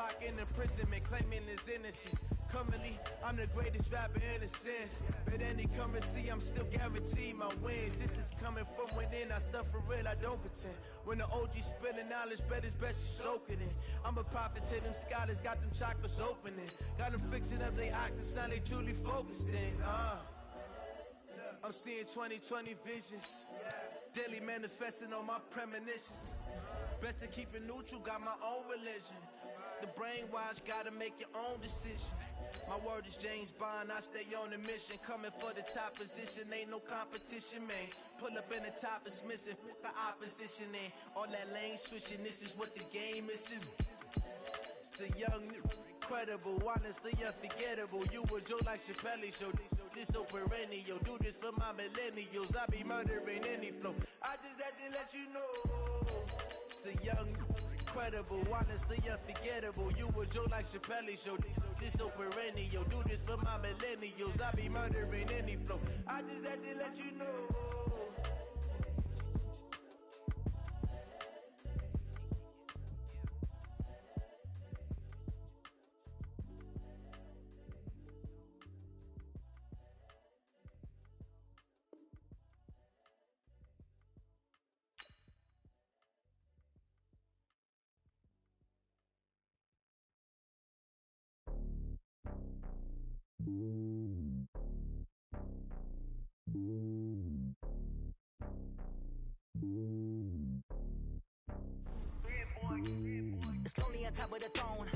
rocking imprisonment, claiming his innocence. Currently, I'm the greatest rapper in a sense. But any currency, I'm still guaranteed my wins. This is coming from within, I stuff for real, I don't pretend. When the OG spilling knowledge, bet it's best you soak it in. I'm a prophet to them scholars, got them chakras opening. Got them fixing up they octaves, now they truly focused in. I'm seeing 2020 visions. Daily manifesting on my premonitions. Best to keep it neutral, got my own religion. The brainwash, gotta make your own decision. My word is James Bond, I stay on a mission. Coming for the top position, ain't no competition, man. Pull up in the top, it's missing, the opposition in. All that lane switching, this is what the game is. It's the young, incredible, honestly unforgettable. You a Joe like Chappelle show. This so perennial, do this for my millennials. I be murdering any flow. I just had to let you know. It's the young, incredible, honestly unforgettable. You a Joe like Chappelle show. This so perennial, do this for my millennials. I be murdering any flow. I just had to let you know. It's lonely on top of the throne.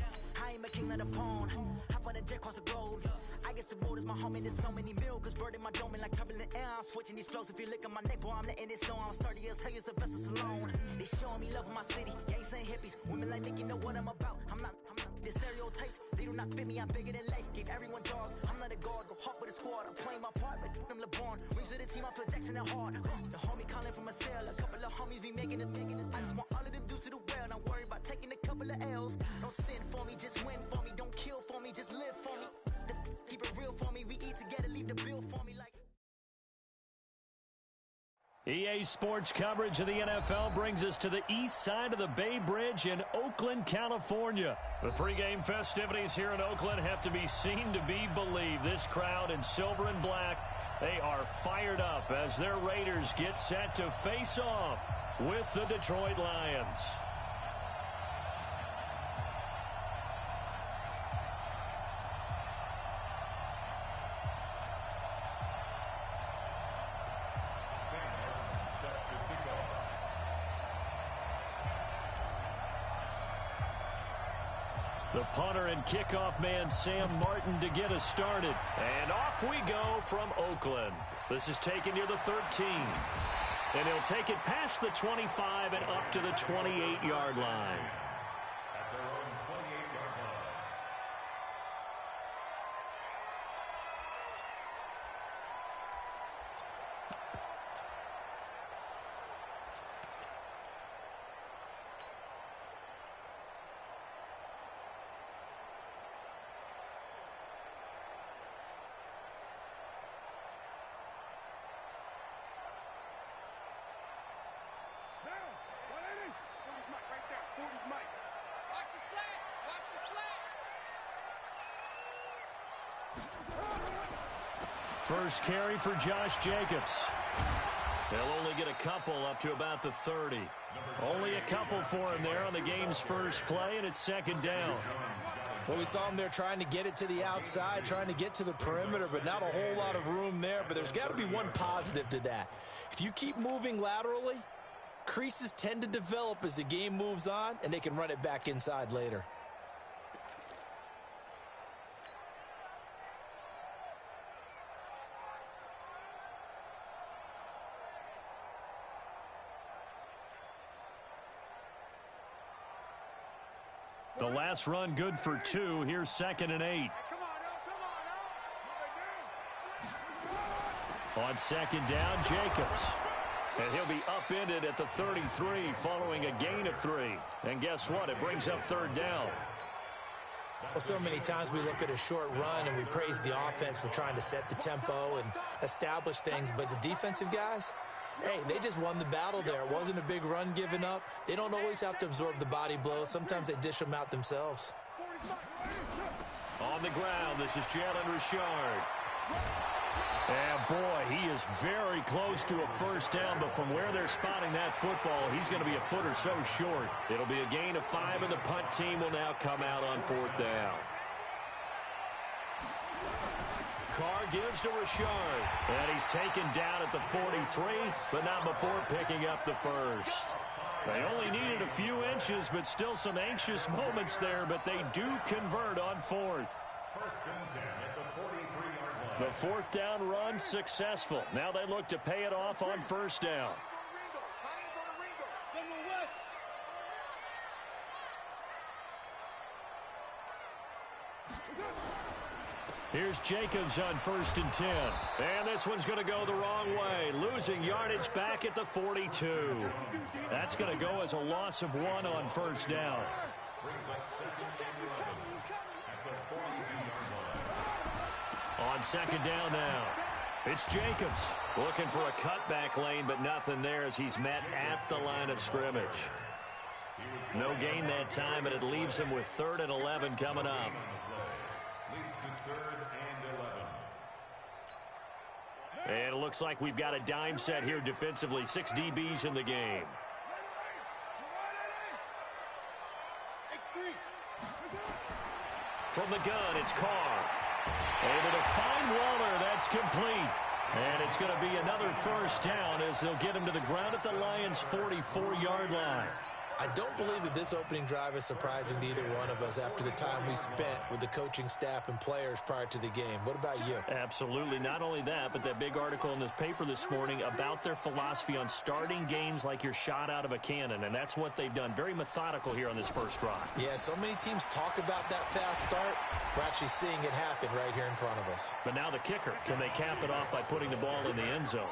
I ain't a king of the pawn. Hop on a jet across the globe. I guess the road is my home and there's so many milkers birding my dome like turbulent air. I'm switching these flows. If you look at my neck, boy, I'm letting it snow. I'm sturdy as hell, it's a vessel alone. They showing me love in my city. Gangs ain't hippies. Women like Nick, you know what I'm about. I'm not the stereotypes. They do not fit me. I'm bigger than life. Gave everyone dogs. I'm not a guard. Go hard with a squad. I'm playing my part like them LeBron. Rings to the team. I feel Jackson and hard. The homie calling from a cell. A couple of homies be making it. I just want all of them dudes to do well. Not worry about taking a couple of L's. Don't sin for me, just win for me. Don't kill for me, just live for me. Keep it real for me. We eat together, leave the bill for me like. EA Sports coverage of the NFL brings us to the east side of the Bay Bridge in Oakland, California. The pregame festivities here in Oakland have to be seen to be believed. This crowd in silver and black, they are fired up as their Raiders get set to face off with the Detroit Lions. The punter and kickoff man, Sam Martin, to get us started. And off we go from Oakland. This is taken near the 13. And he'll take it past the 25 and up to the 28-yard line. At their own 28-yard line. First carry for Josh Jacobs. They'll only get a couple up to about the 30. Only a couple for him there on the game's first play, and it's second down. Well, we saw him there trying to get it to the outside, trying to get to the perimeter, but not a whole lot of room there. But there's got to be one positive to that. If you keep moving laterally, creases tend to develop as the game moves on, and they can run it back inside later. The last run good for 2. Here's 2nd and 8. On 2nd down, Jacobs. And he'll be upended at the 33 following a gain of 3. And guess what? It brings up 3rd down. Well, so many times we look at a short run and we praise the offense for trying to set the tempo and establish things. But the defensive guys, hey, they just won the battle there. It wasn't a big run given up. They don't always have to absorb the body blows. Sometimes they dish them out themselves. On the ground, this is Jalen Richard. And boy, he is very close to a first down, but from where they're spotting that football, he's going to be a foot or so short. It'll be a gain of 5, and the punt team will now come out on 4th down. Carr gives to Richard, and he's taken down at the 43, but not before picking up the first. They only needed a few inches, but still some anxious moments there, but they do convert on 4th. First and 10 at the 43-yard line. The 4th down run successful. Now they look to pay it off on 1st down. Here's Jacobs on 1st and 10. And this one's going to go the wrong way. Losing yardage back at the 42. That's going to go as a loss of 1 on 1st down. Brings up 2nd and 11 at the 42-yard line. On 2nd down now. It's Jacobs looking for a cutback lane, but nothing there as he's met at the line of scrimmage. No gain that time, and it leaves him with 3rd and 11 coming up. Leads to 3rd and 11. And it looks like we've got a dime set here defensively. 6 DBs in the game. From the gun, it's Carr. Able to find Waller. That's complete. And it's going to be another first down as they'll get him to the ground at the Lions' 44-yard line. I don't believe that this opening drive is surprising to either one of us after the time we spent with the coaching staff and players prior to the game. What about you? Absolutely. Not only that, but that big article in the paper this morning about their philosophy on starting games like you're shot out of a cannon, and that's what they've done. Very methodical here on this first drive. Yeah, so many teams talk about that fast start. We're actually seeing it happen right here in front of us. But now the kicker. Can they cap it off by putting the ball in the end zone?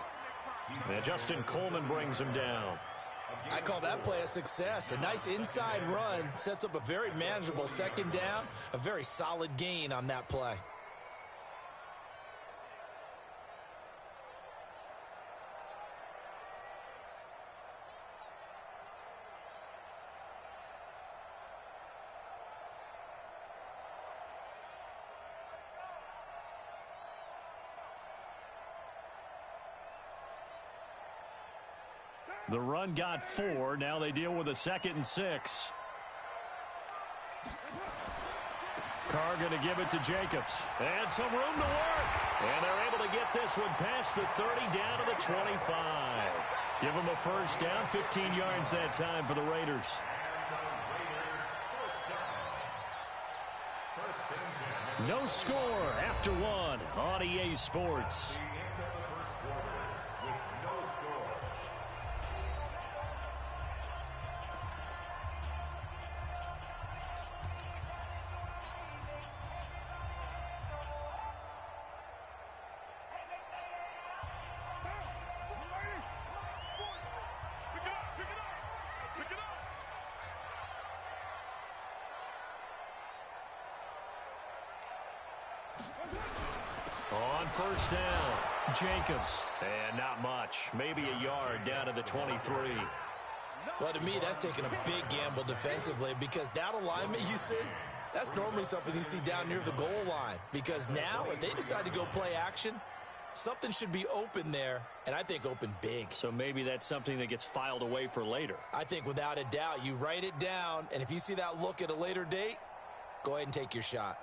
And Justin Coleman brings him down. I call that play a success. A nice inside run sets up a very manageable 2nd down, a very solid gain on that play. The run got 4. Now they deal with a 2nd and 6. Carr going to give it to Jacobs. And some room to work. And they're able to get this one past the 30 down to the 25. Give them a first down. 15 yards that time for the Raiders. No score after 1 on EA Sports. On first down, Jacobs. And not much. Maybe a yard down to the 23. Well, to me, that's taking a big gamble defensively because that alignment you see, that's normally something you see down near the goal line. Because now, if they decide to go play action, something should be open there, and I think open big. So maybe that's something that gets filed away for later. I think without a doubt, you write it down, and if you see that look at a later date, go ahead and take your shot.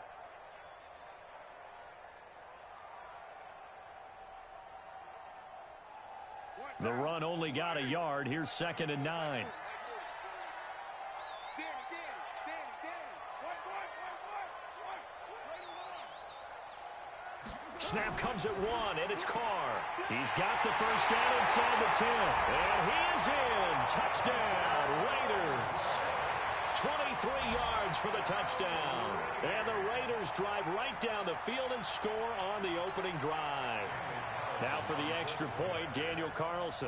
The run only got a yard. Here's 2nd and 9. Snap comes at 1, and it's Carr. He's got the first down inside the 10. And he is in. Touchdown, Raiders. 23 yards for the touchdown. And the Raiders drive right down the field and score on the opening drive. Now for the extra point, Daniel Carlson.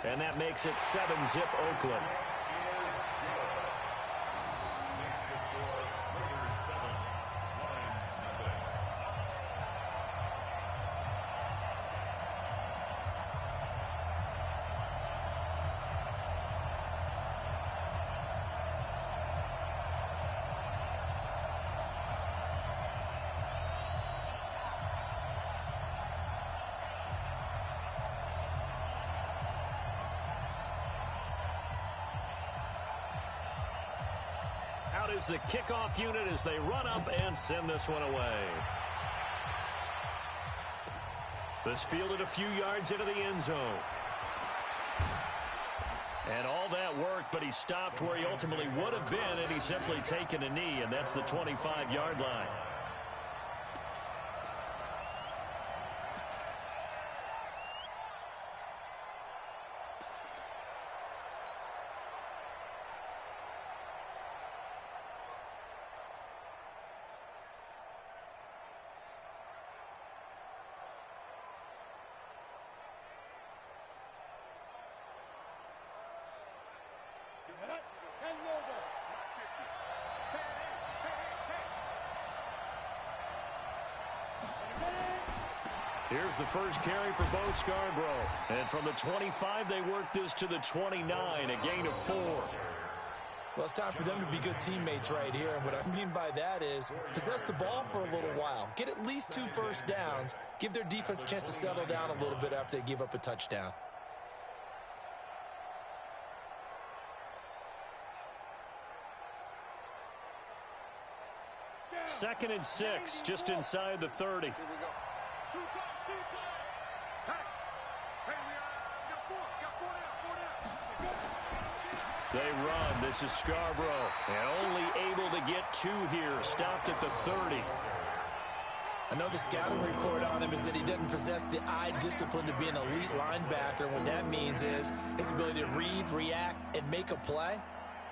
And that makes it 7-zip Oakland. is the kickoff unit as they run up and send this one away. This fielded a few yards into the end zone. And all that worked, but he stopped where he ultimately would have been, and he's simply taken a knee, and that's the 25-yard line. Here's the first carry for Bo Scarborough. And from the 25, they work this to the 29, a gain of 4. Well, it's time for them to be good teammates right here. And what I mean by that is possess the ball for a little while. Get at least 2 first downs. Give their defense a chance to settle down a little bit after they give up a touchdown. Second and 6, just inside the 30. Here we go. Two times. Hey, we got four down. They run. This is Scarborough. And only able to get 2 here. Stopped at the 30. I know the scouting report on him is that he doesn't possess the eye discipline to be an elite linebacker. What that means is his ability to read, react, and make a play.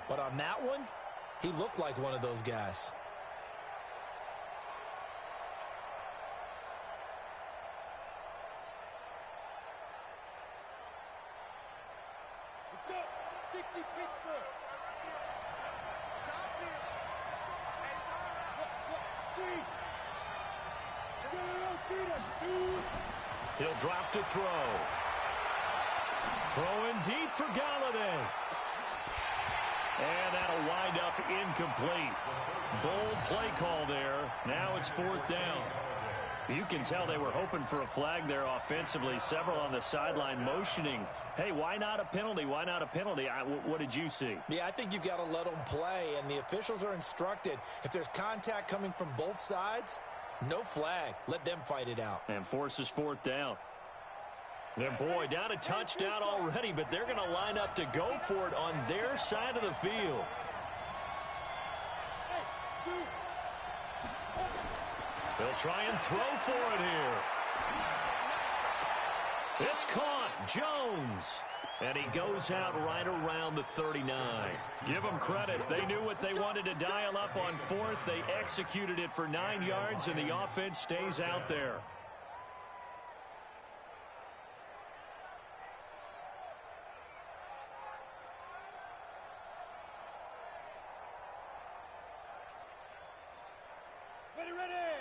But on that one, he looked like one of those guys. He'll drop to throw. Throwing deep for Galladay. And that'll wind up incomplete. Bold play call there. Now it's 4th down. You can tell they were hoping for a flag there offensively. Several on the sideline motioning. Hey, why not a penalty? Why not a penalty? What did you see? Yeah, I think you've got to let them play, and the officials are instructed. If there's contact coming from both sides, no flag. Let them fight it out. And forces 4th down. Their boy down a touchdown already, but they're going to line up to go for it on their side of the field. They'll try and throw for it here. It's caught. Jones. And he goes out right around the 39. Give them credit. They knew what they wanted to dial up on 4th. They executed it for 9 yards, and the offense stays out there.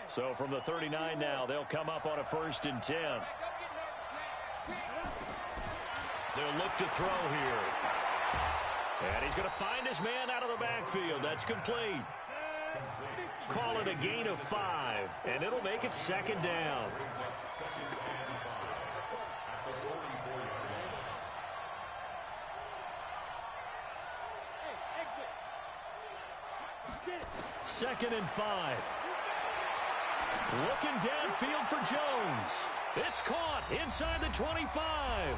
So from the 39 now, they'll come up on a 1st and 10. They'll look to throw here. And he's going to find his man out of the backfield. That's complete. Call it a gain of 5, and it'll make it 2nd down. Second and 5. Looking downfield for Jones. It's caught inside the 25.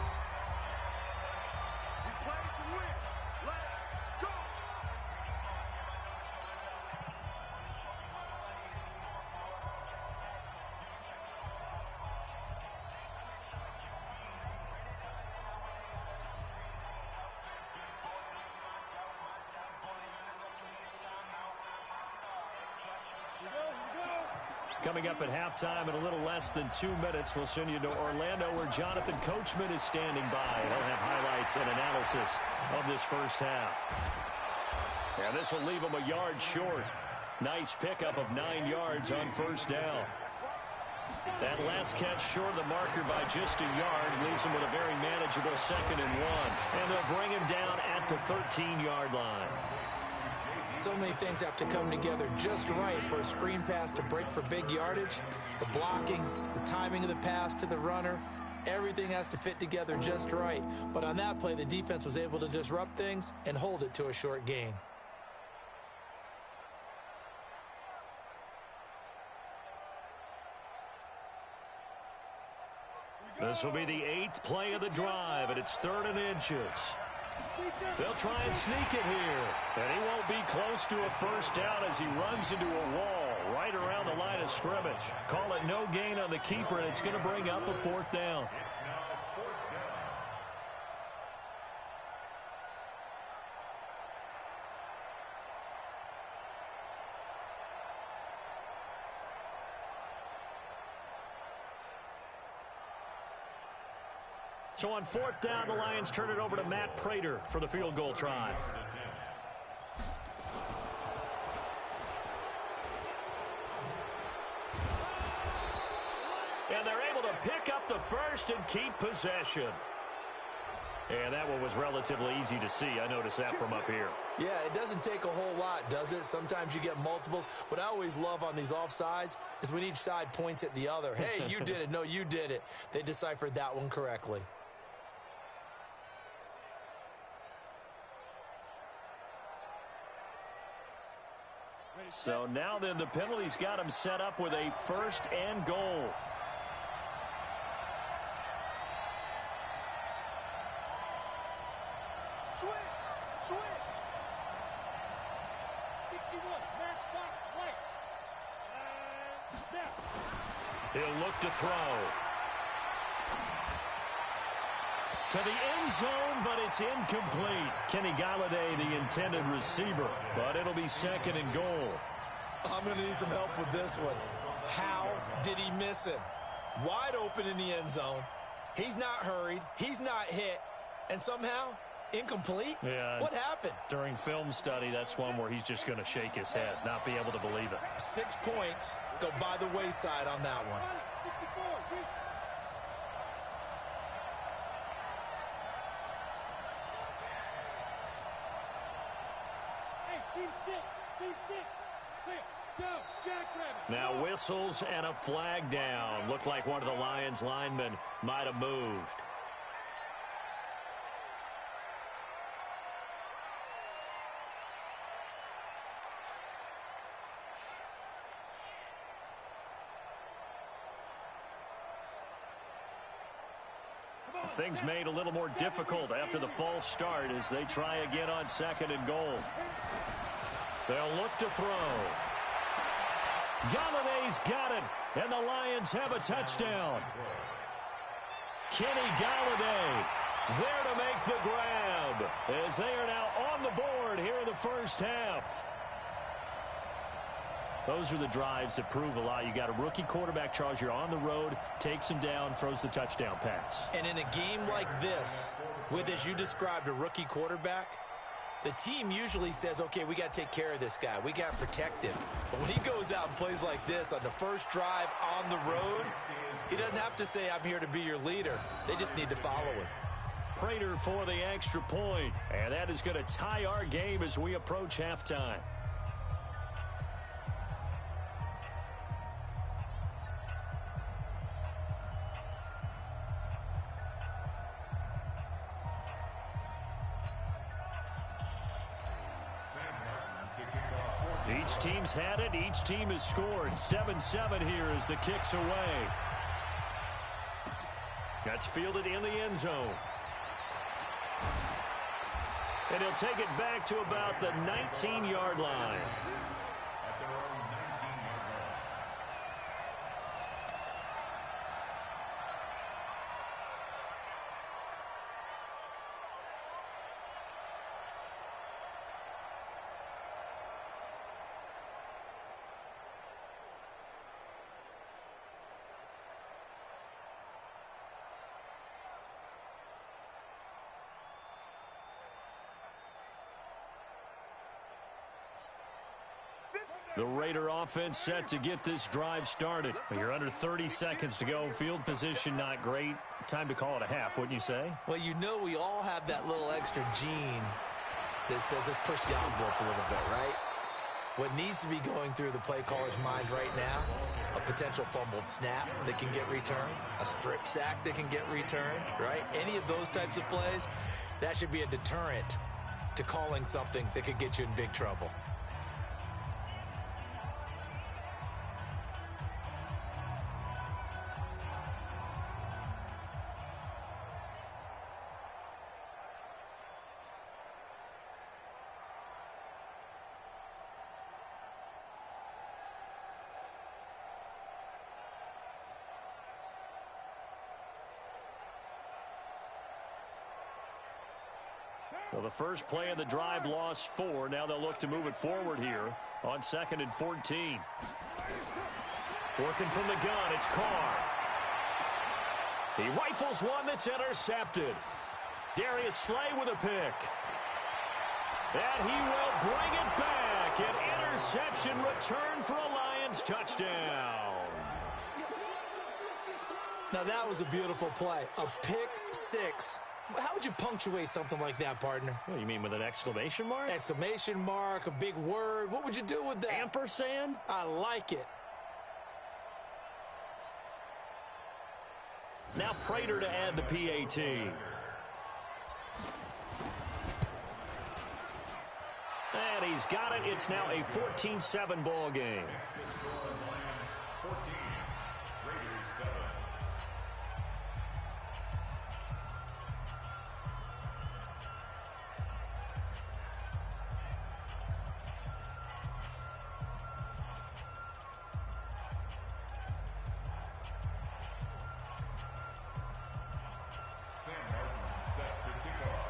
Coming up at halftime in a little less than 2 minutes, we'll send you to Orlando where Jonathan Coachman is standing by. He'll have highlights and analysis of this first half. And this will leave him a yard short. Nice pickup of 9 yards on 1st down. That last catch short of the marker by just a yard leaves him with a very manageable 2nd and 1. And they'll bring him down at the 13-yard line. So many things have to come together just right for a screen pass to break for big yardage. The blocking, the timing of the pass to the runner, everything has to fit together just right. But on that play, the defense was able to disrupt things and hold it to a short gain. This will be the 8th play of the drive, and it's 3rd and inches. They'll try and sneak it here, and he won't be close to a first down as he runs into a wall right around the line of scrimmage. Call it no gain on the keeper, and it's going to bring up a 4th down. So on 4th down, the Lions turn it over to Matt Prater for the field goal try. And they're able to pick up the first and keep possession. And that one was relatively easy to see. I noticed that from up here. Yeah, it doesn't take a whole lot, does it? Sometimes you get multiples. What I always love on these offsides is when each side points at the other. Hey, you did it. No, you did it. They deciphered that one correctly. So now then the penalty's got him set up with a 1st and goal. Switch. 61, match box right. Snap. He'll look to throw. To the end zone, but it's incomplete. Kenny Galladay, the intended receiver, but it'll be 2nd and goal. I'm going to need some help with this one. How did he miss him? Wide open in the end zone. He's not hurried. He's not hit. And somehow, incomplete? Yeah. What happened? During film study, that's one where he's just going to shake his head, not be able to believe it. 6 points go by the wayside on that one. 64, Now whistles and a flag down. Looked like one of the Lions linemen might have moved. Things made a little more difficult after the false start as they try again on 2nd and goal. They'll look to throw. Galladay's got it, and the Lions have a touchdown. Kenny Galladay there to make the grab as they are now on the board here in the first half. Those are the drives that prove a lot. You got a rookie quarterback, Charles. You're on the road, takes him down, throws the touchdown pass. And in a game like this, with, as you described, a rookie quarterback, the team usually says, okay, we got to take care of this guy. We got to protect him. But when he goes out and plays like this on the first drive on the road, he doesn't have to say, I'm here to be your leader. They just need to follow him. Prater for the extra point. And that is going to tie our game as we approach halftime. Each team's had it. Each team has scored. 7-7 here as the kick's away. That's fielded in the end zone. And he'll take it back to about the 19-yard line. The Raider offense set to get this drive started. You're under 30 seconds to go. Field position not great. Time to call it a half, wouldn't you say? Well, you know we all have that little extra gene that says let's push the envelope a little bit, right? What needs to be going through the play caller's mind right now, a potential fumbled snap that can get returned, a strip sack that can get returned, right? Any of those types of plays, that should be a deterrent to calling something that could get you in big trouble. Well, the first play of the drive lost 4. Now they'll look to move it forward here on 2nd and 14. Working from the gun, it's Carr. He rifles one that's intercepted. Darius Slay with a pick. And he will bring it back. An interception return for a Lions touchdown. Now that was a beautiful play. A pick six. How would you punctuate something like that, partner? What, you mean with an exclamation mark? Exclamation mark, a big word. What would you do with that? Ampersand? I like it. Now Prater to add the PAT. And he's got it. It's now a 14-7 ball game. 14, Raiders 7. Sam Martin set to kick off.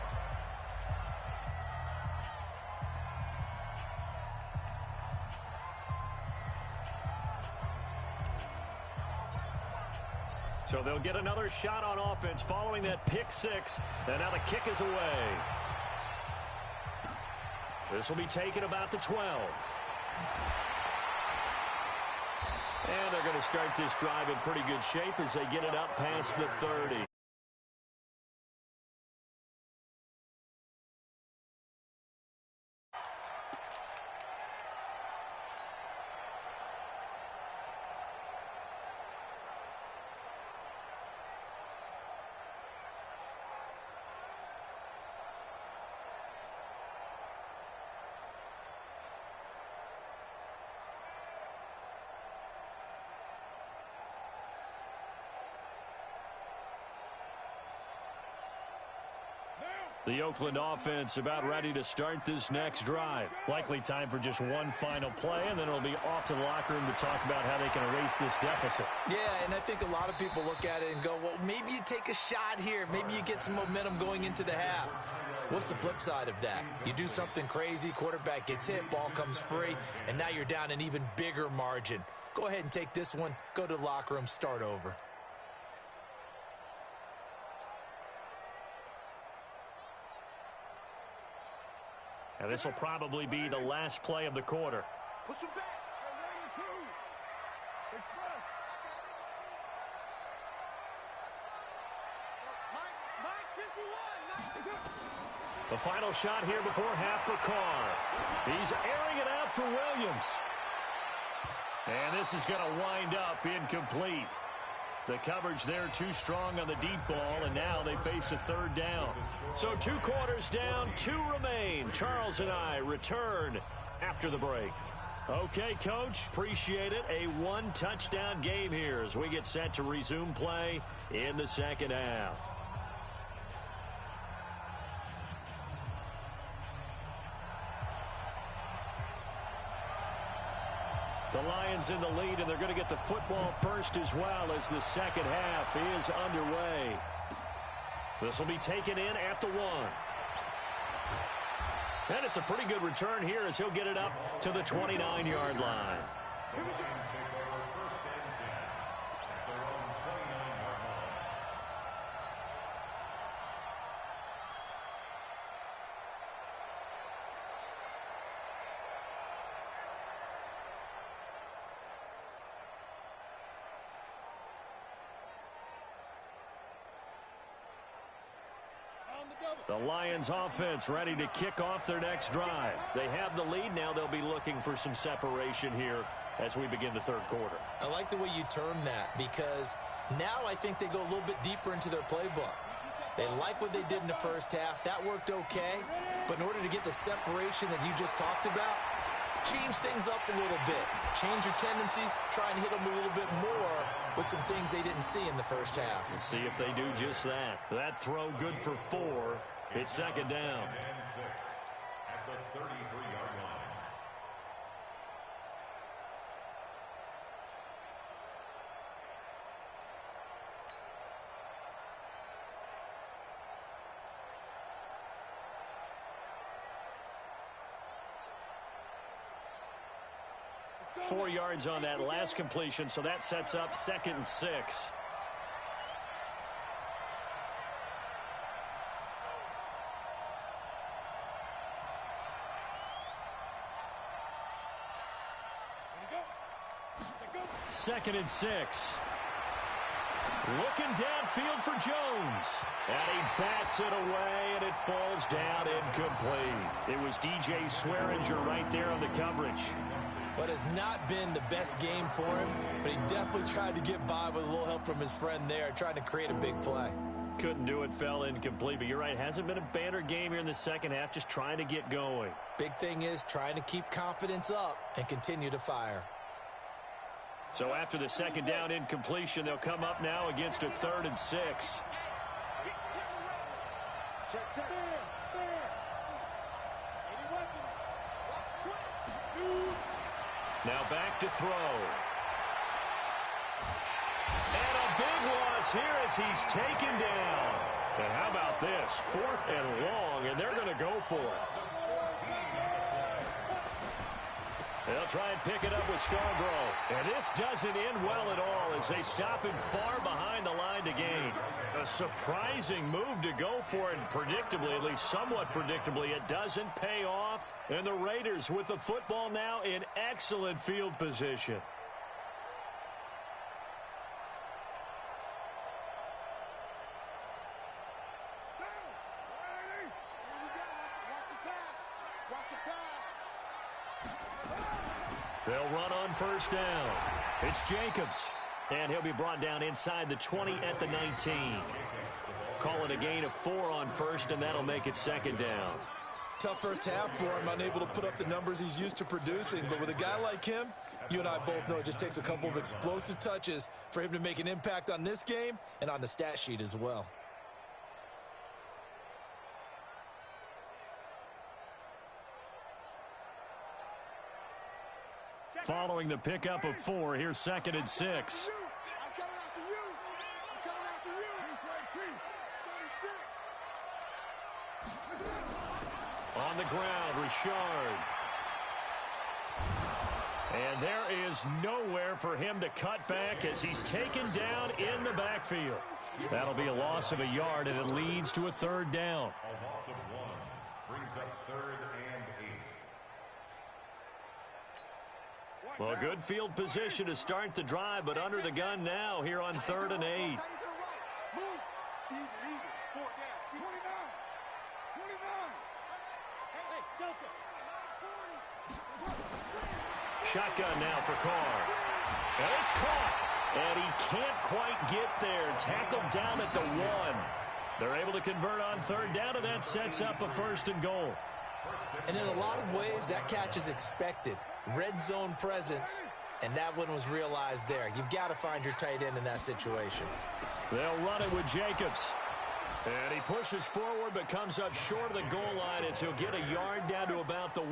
So they'll get another shot on offense following that pick six. And now the kick is away. This will be taken about the 12. And they're going to start this drive in pretty good shape as they get it up past the 30. The Oakland offense about ready to start this next drive. Likely time for just one final play, and then it'll be off to the locker room to talk about how they can erase this deficit. Yeah, and I think a lot of people look at it and go, well, maybe you take a shot here. Maybe you get some momentum going into the half. What's the flip side of that? You do something crazy, quarterback gets hit, ball comes free, and now you're down an even bigger margin. Go ahead and take this one, go to the locker room, start over. And this will probably be the last play of the quarter. Push him back. Express. Mike 51. The final shot here before half for Carr. He's airing it out for Williams. And this is going to wind up incomplete. The coverage there too strong on the deep ball, and now they face a third down. So 2 quarters down, 2 remain. Charles and I return after the break. Okay, Coach, appreciate it. A 1-touchdown game here as we get set to resume play in the second half. The Lions in the lead, and they're going to get the football first as well as the second half is underway. This will be taken in at the 1. And it's a pretty good return here as he'll get it up to the 29-yard line. The Lions take over 1st and 10 at their own 29-yard line. The Lions offense ready to kick off their next drive. They have the lead. Now they'll be looking for some separation here as we begin the third quarter. I like the way you term that because now I think they go a little bit deeper into their playbook. They like what they did in the first half. That worked okay. But in order to get the separation that you just talked about, change things up a little bit. Change your tendencies. Try and hit them a little bit more with some things they didn't see in the first half. Let's see if they do just that. That throw good for 4. It's second down. 2nd and 6 at the 33-yard line. 4 yards on that last completion, so that sets up 2nd and 6. Second and 6. Looking downfield for Jones. And he bats it away, and it falls down incomplete. It was DJ Swearinger right there on the coverage. But it's not been the best game for him, but he definitely tried to get by with a little help from his friend there, trying to create a big play. Couldn't do it, fell incomplete. But you're right, hasn't been a banner game here in the second half, just trying to get going. Big thing is trying to keep confidence up and continue to fire. So after the second down incompletion, they'll come up now against a 3rd and 6. Now back to throw. And a big loss here as he's taken down. And how about this? 4th and long, and they're going to go for it. They'll try and pick it up with Scarborough. And this doesn't end well at all as they stop him far behind the line to gain. A surprising move to go for it, and predictably, at least somewhat predictably, it doesn't pay off. And the Raiders with the football now in excellent field position. They'll run on first down. It's Jacobs. And he'll be brought down inside the 20 at the 19. Call it a gain of 4 on first, and that'll make it 2nd down. Tough first half for him, unable to put up the numbers he's used to producing. But with a guy like him, you and I both know it just takes a couple of explosive touches for him to make an impact on this game and on the stat sheet as well. Following the pickup of 4, here's 2nd and 6. I'm coming after you. I'm coming after you. On the ground, Richard. And there is nowhere for him to cut back as he's taken down in the backfield. That'll be a loss of a yard, and it leads to a 3rd down. A loss of 1 brings up 3rd and 8. Well, a good field position to start the drive, but under the gun now here on 3rd and 8. Shotgun now for Carr. And it's caught. And he can't quite get there. Tackled down at the 1. They're able to convert on 3rd down, and that sets up a 1st and goal. And in a lot of ways, that catch is expected. Red zone presence, and that one was realized there. You've got to find your tight end in that situation. They'll run it with Jacobs. And he pushes forward but comes up short of the goal line as he'll get a yard down to about the 1.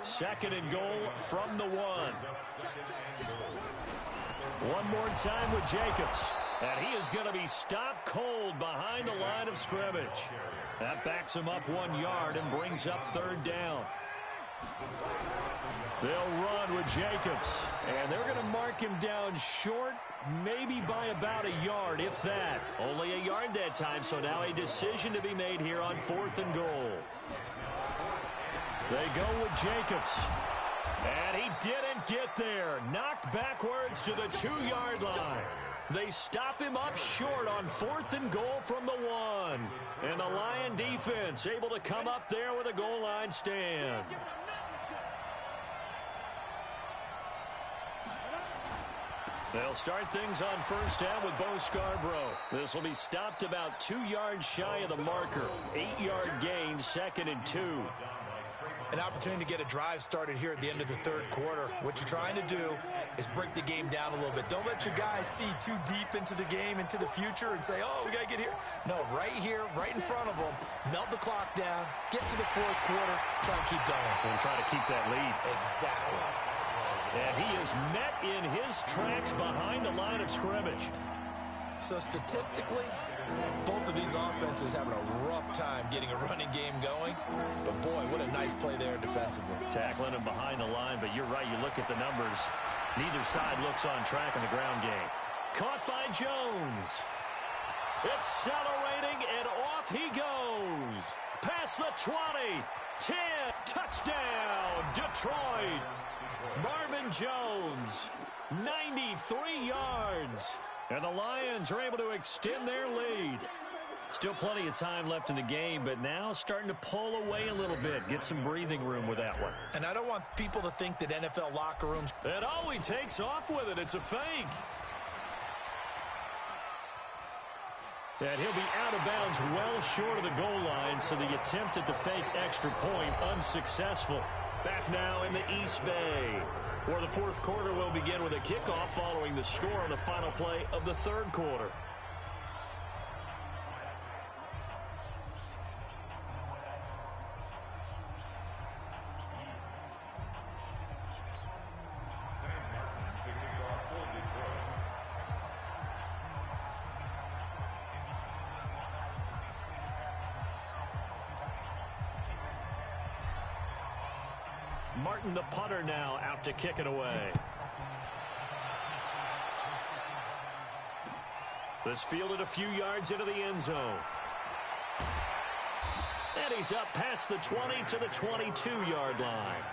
2nd and goal from the 1. One more time with Jacobs. And he is going to be stopped cold behind the line of scrimmage. That backs him up 1 yard and brings up 3rd down. They'll run with Jacobs. And they're going to mark him down short, maybe by about a yard, if that. Only a yard that time, so now a decision to be made here on 4th and goal. They go with Jacobs. And he didn't get there. Knocked backwards to the 2-yard line. They stop him up short on 4th and goal from the 1. And the Lion defense able to come up there with a goal line stand. They'll start things on first down with Bo Scarborough. This will be stopped about 2 yards shy of the marker. 8-yard gain, 2nd and 2. An opportunity to get a drive started here at the end of the 3rd quarter. What you're trying to do is break the game down a little bit. Don't let your guys see too deep into the game, into the future, and say, oh, we got to get here. No, right here, right in front of them, melt the clock down, get to the 4th quarter, try and keep going. And try to keep that lead. Exactly. And he is met in his tracks behind the line of scrimmage. So statistically, both of these offenses having a rough time getting a running game going. But, boy, what a nice play there defensively. Tackling him behind the line, but you're right. You look at the numbers. Neither side looks on track in the ground game. Caught by Jones. Accelerating, and off he goes. Past the 20. 10. Touchdown, Detroit. Marvin Jones, 93 yards. And the Lions are able to extend their lead. Still plenty of time left in the game, but now starting to pull away a little bit. Get some breathing room with that one. And I don't want people to think that NFL locker rooms... And oh, he takes off with it. It's a fake. And he'll be out of bounds well short of the goal line, so the attempt at the fake extra point unsuccessful. Back now in the East Bay, where the fourth quarter will begin with a kickoff following the score on the final play of the third quarter. Martin, the punter, now out to kick it away. This fielded a few yards into the end zone. And he's up past the 20 to the 22-yard line.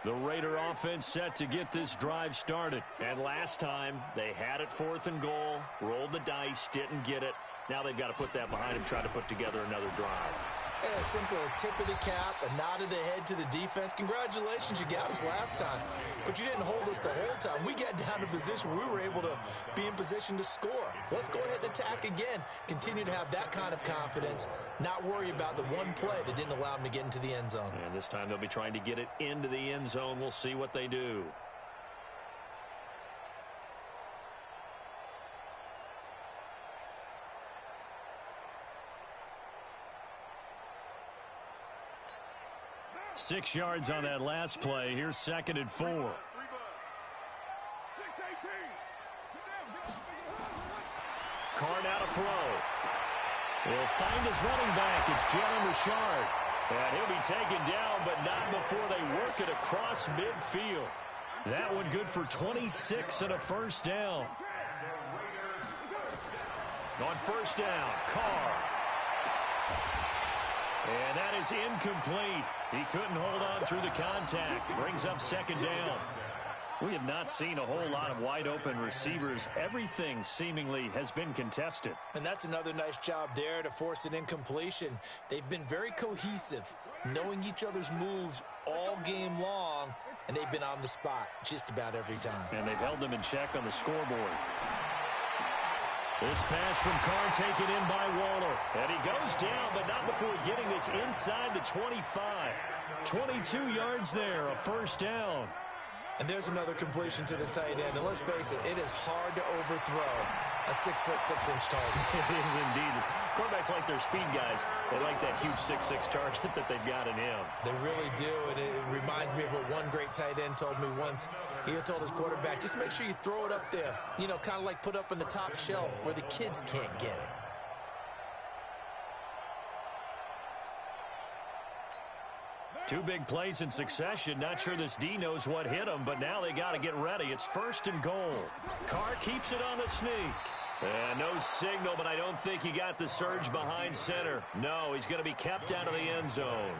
The Raider offense set to get this drive started. And last time, they had it 4th and goal, rolled the dice, didn't get it. Now they've got to put that behind them, try to put together another drive. A simple tip of the cap, a nod of the head to the defense. Congratulations, you got us last time. But you didn't hold us the whole time. We got down to position where we were able to be in position to score. Let's go ahead and attack again. Continue to have that kind of confidence. Not worry about the one play that didn't allow them to get into the end zone. And this time they'll be trying to get it into the end zone. We'll see what they do. Six yards on that last play. Here's 2nd and 4. Carr now to throw. He'll find his running back. It's Jalen Richard. And he'll be taken down, but not before they work it across midfield. That one good for 26 and a first down. On first down, Carr. And that is incomplete. He couldn't hold on through the contact. Brings up 2nd down. We have not seen a whole lot of wide-open receivers. Everything seemingly has been contested. And that's another nice job there to force an incompletion. They've been very cohesive, knowing each other's moves all game long, and they've been on the spot just about every time. And they've held them in check on the scoreboard. This pass from Carr taken in by Waller. And he goes down, but not before getting this inside the 25. 22 yards there, a first down. And there's another completion to the tight end. And let's face it, it is hard to overthrow a 6'6" target. It is indeed. Quarterbacks like their speed guys. They like that huge 6'6" target that they've got in him. They really do, and it reminds me of what one great tight end told me once. He had told his quarterback, just make sure you throw it up there. You know, kind of like put up on the top shelf where the kids can't get it. Two big plays in succession. Not sure this D knows what hit him, but now they got to get ready. It's 1st and goal. Carr keeps it on the sneak. And no signal, but I don't think he got the surge behind center. No, he's going to be kept out of the end zone.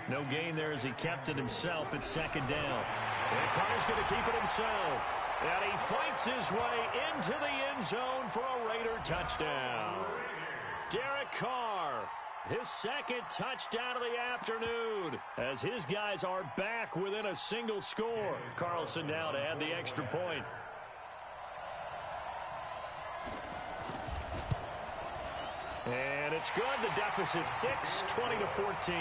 No gain there as he kept it himself at 2nd down. And Carr's going to keep it himself. And he fights his way into the end zone for a Raider touchdown. Derek Carr, his 2nd touchdown of the afternoon, as his guys are back within a single score. Carlson now to add the extra point. And it's good. The deficit 6, 20-14.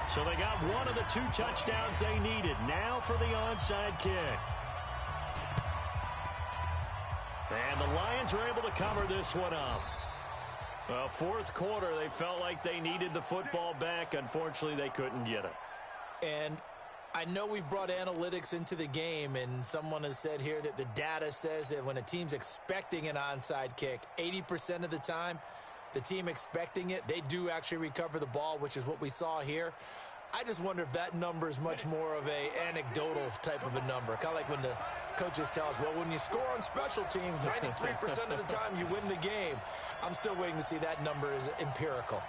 So they got one of the 2 touchdowns they needed. Now for the onside kick. And the Lions Lions are able to cover this one up. Well, fourth quarter, they felt like they needed the football back. Unfortunately, they couldn't get it. And I know we've brought analytics into the game, and someone has said here that the data says that when a team's expecting an onside kick, 80% of the time, the team expecting it, they do actually recover the ball, which is what we saw here. I just wonder if that number is much more of a anecdotal type of a number. Kind of like when the coaches tell us, well, when you score on special teams, 93% of the time you win the game. I'm still waiting to see that number is empirical.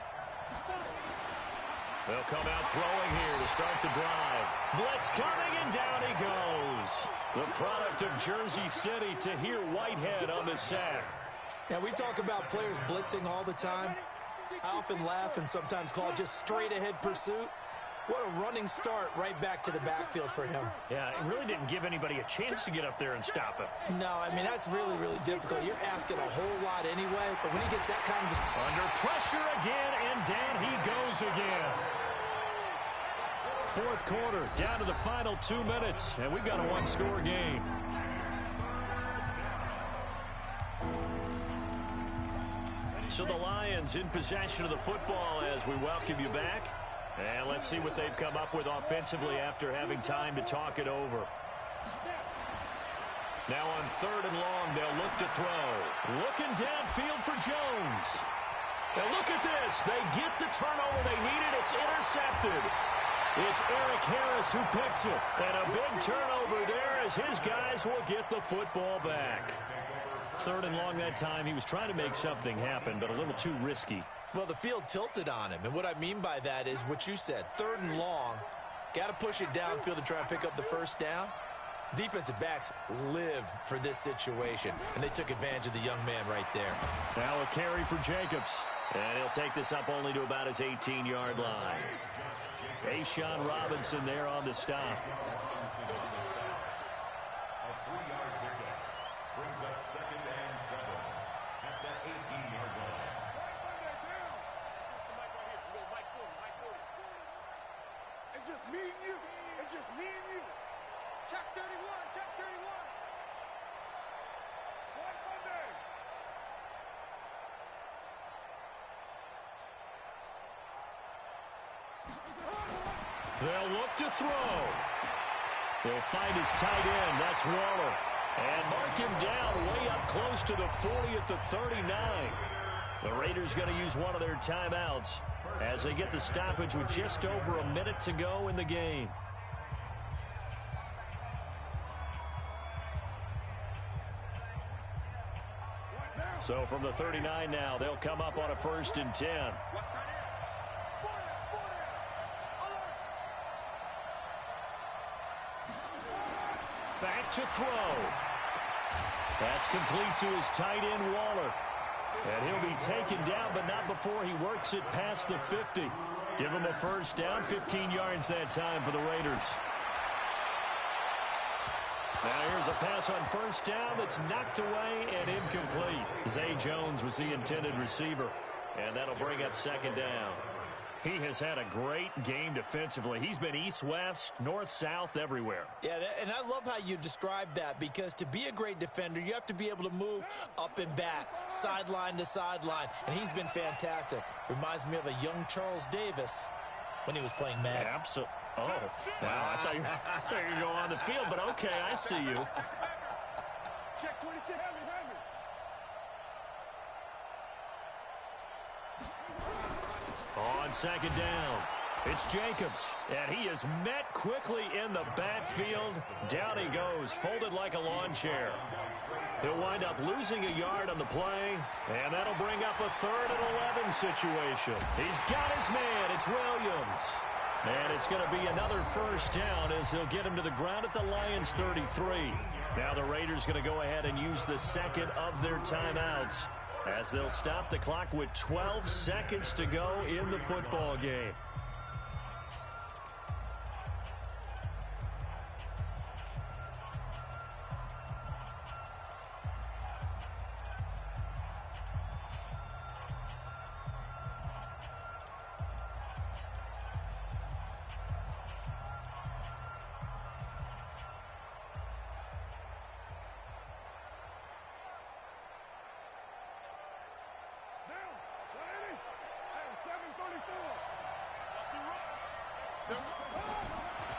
They'll come out throwing here to start the drive. Blitz coming, and down he goes. The product of Jersey City, Tahir Whitehead on the sack. Now, we talk about players blitzing all the time. I often laugh and sometimes call it just straight-ahead pursuit. What a running start right back to the backfield for him. Yeah, it really didn't give anybody a chance to get up there and stop him. No, I mean, that's really, really difficult. You're asking a whole lot anyway, but when he gets that kind of... Under pressure again, and down he goes again. Fourth quarter, down to the final 2 minutes, and we've got a one-score game. So the Lions in possession of the football as we welcome you back. And let's see what they've come up with offensively after having time to talk it over. Now on 3rd and long, they'll look to throw. Looking downfield for Jones. Now look at this. They get the turnover they needed. It's intercepted. It's Eric Harris who picks it. And a big turnover there as his guys will get the football back. 3rd and long that time. He was trying to make something happen, but a little too risky. Well, the field tilted on him, and what I mean by that is what you said. 3rd and long, got to push it downfield to try and pick up the first down. Defensive backs live for this situation, and they took advantage of the young man right there. Now a carry for Jacobs, and he'll take this up only to about his 18-yard line. Ashawn Robinson there on the stop. A 3-yard pickup brings up 2nd and 7 at that 18-yard line. It's just me and you. It's just me and you. Check 31. Check 31. One Monday. They'll look to throw. They'll find his tight end. That's Waller. And mark him down way up close to the 40 at the 39. The Raiders going to use one of their timeouts as they get the stoppage with just over a minute to go in the game. So from the 39 now, they'll come up on a 1st and 10. Back to throw. That's complete to his tight end, Waller. And he'll be taken down, but not before he works it past the 50. Give him a first down, 15 yards that time for the Raiders. Now here's a pass on first down that's knocked away and incomplete. Zay Jones was the intended receiver, and that'll bring up 2nd down. He has had a great game defensively. He's been east-west, north-south, everywhere. Yeah, and I love how you describe that, because to be a great defender, you have to be able to move up and back, sideline to sideline, and he's been fantastic. Reminds me of a young Charles Davis when he was playing Madden. Absolutely. Oh, wow. I thought you were going to go on the field, but okay, I see you. Check 26. On 2nd down, it's Jacobs, and he is met quickly in the backfield. Down he goes, folded like a lawn chair. He'll wind up losing a yard on the play, and that'll bring up a 3rd and 11 situation. He's got his man. It's Williams. And it's going to be another first down as they'll get him to the ground at the Lions 33. Now the Raiders going to go ahead and use the 2nd of their timeouts as they'll stop the clock with 12 seconds to go in the football game.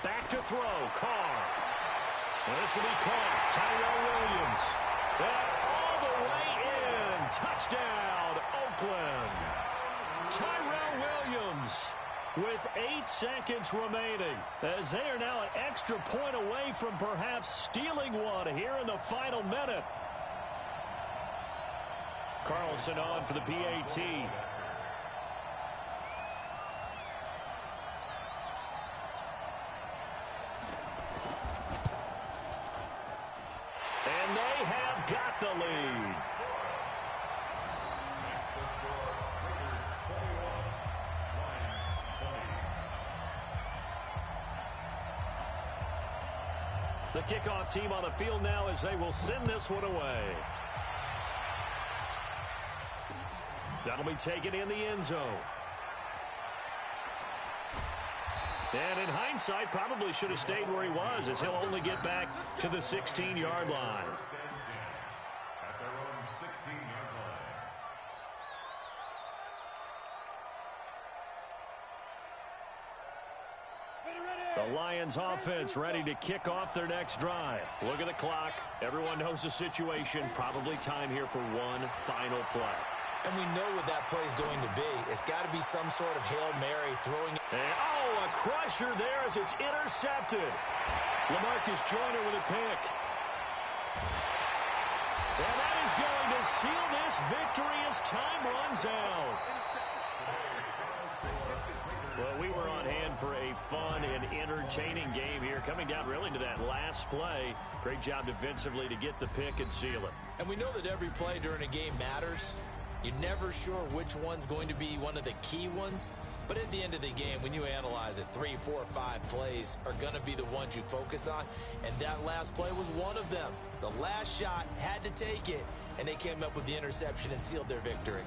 Back to throw, Carr. And this will be caught. Tyrell Williams. And all the way in. Touchdown, Oakland. Tyrell Williams with 8 seconds remaining, as they are now an extra point away from perhaps stealing one here in the final minute. Carlson on for the PAT. And they have got the lead. The kickoff team on the field now as they will send this one away. That'll be taken in the end zone. And in hindsight, probably should have stayed where he was, as he'll only get back to the 16-yard line. At their own 16-yard line. The Lions offense ready to kick off their next drive. Look at the clock. Everyone knows the situation. Probably time here for one final play. And we know what that play is going to be. It's got to be some sort of Hail Mary throwing. And, a crusher there as it's intercepted. LaMarcus Joyner with a pick. And that is going to seal this victory as time runs out. Well, we were on hand for a fun and entertaining game here, coming down really to that last play. Great job defensively to get the pick and seal it. And we know that every play during a game matters. You're never sure which one's going to be one of the key ones. But at the end of the game, when you analyze it, 3, 4, 5 plays are going to be the ones you focus on. And that last play was one of them. The last shot had to take it, and they came up with the interception and sealed their victory.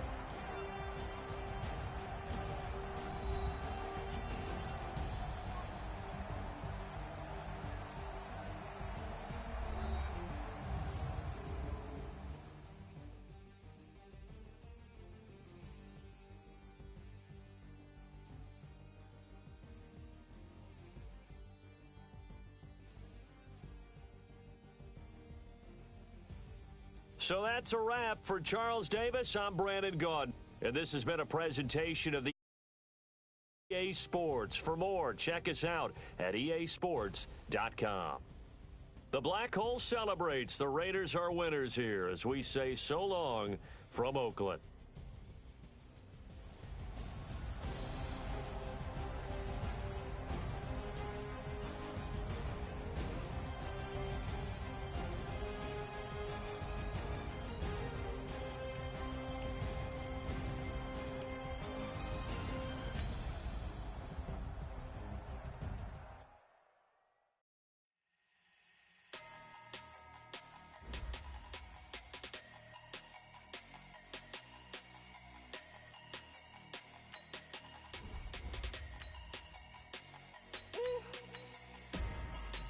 So that's a wrap for Charles Davis. I'm Brandon Gaudin, and this has been a presentation of the EA Sports. For more, check us out at easports.com. The Black Hole celebrates. The Raiders are winners here as we say so long from Oakland.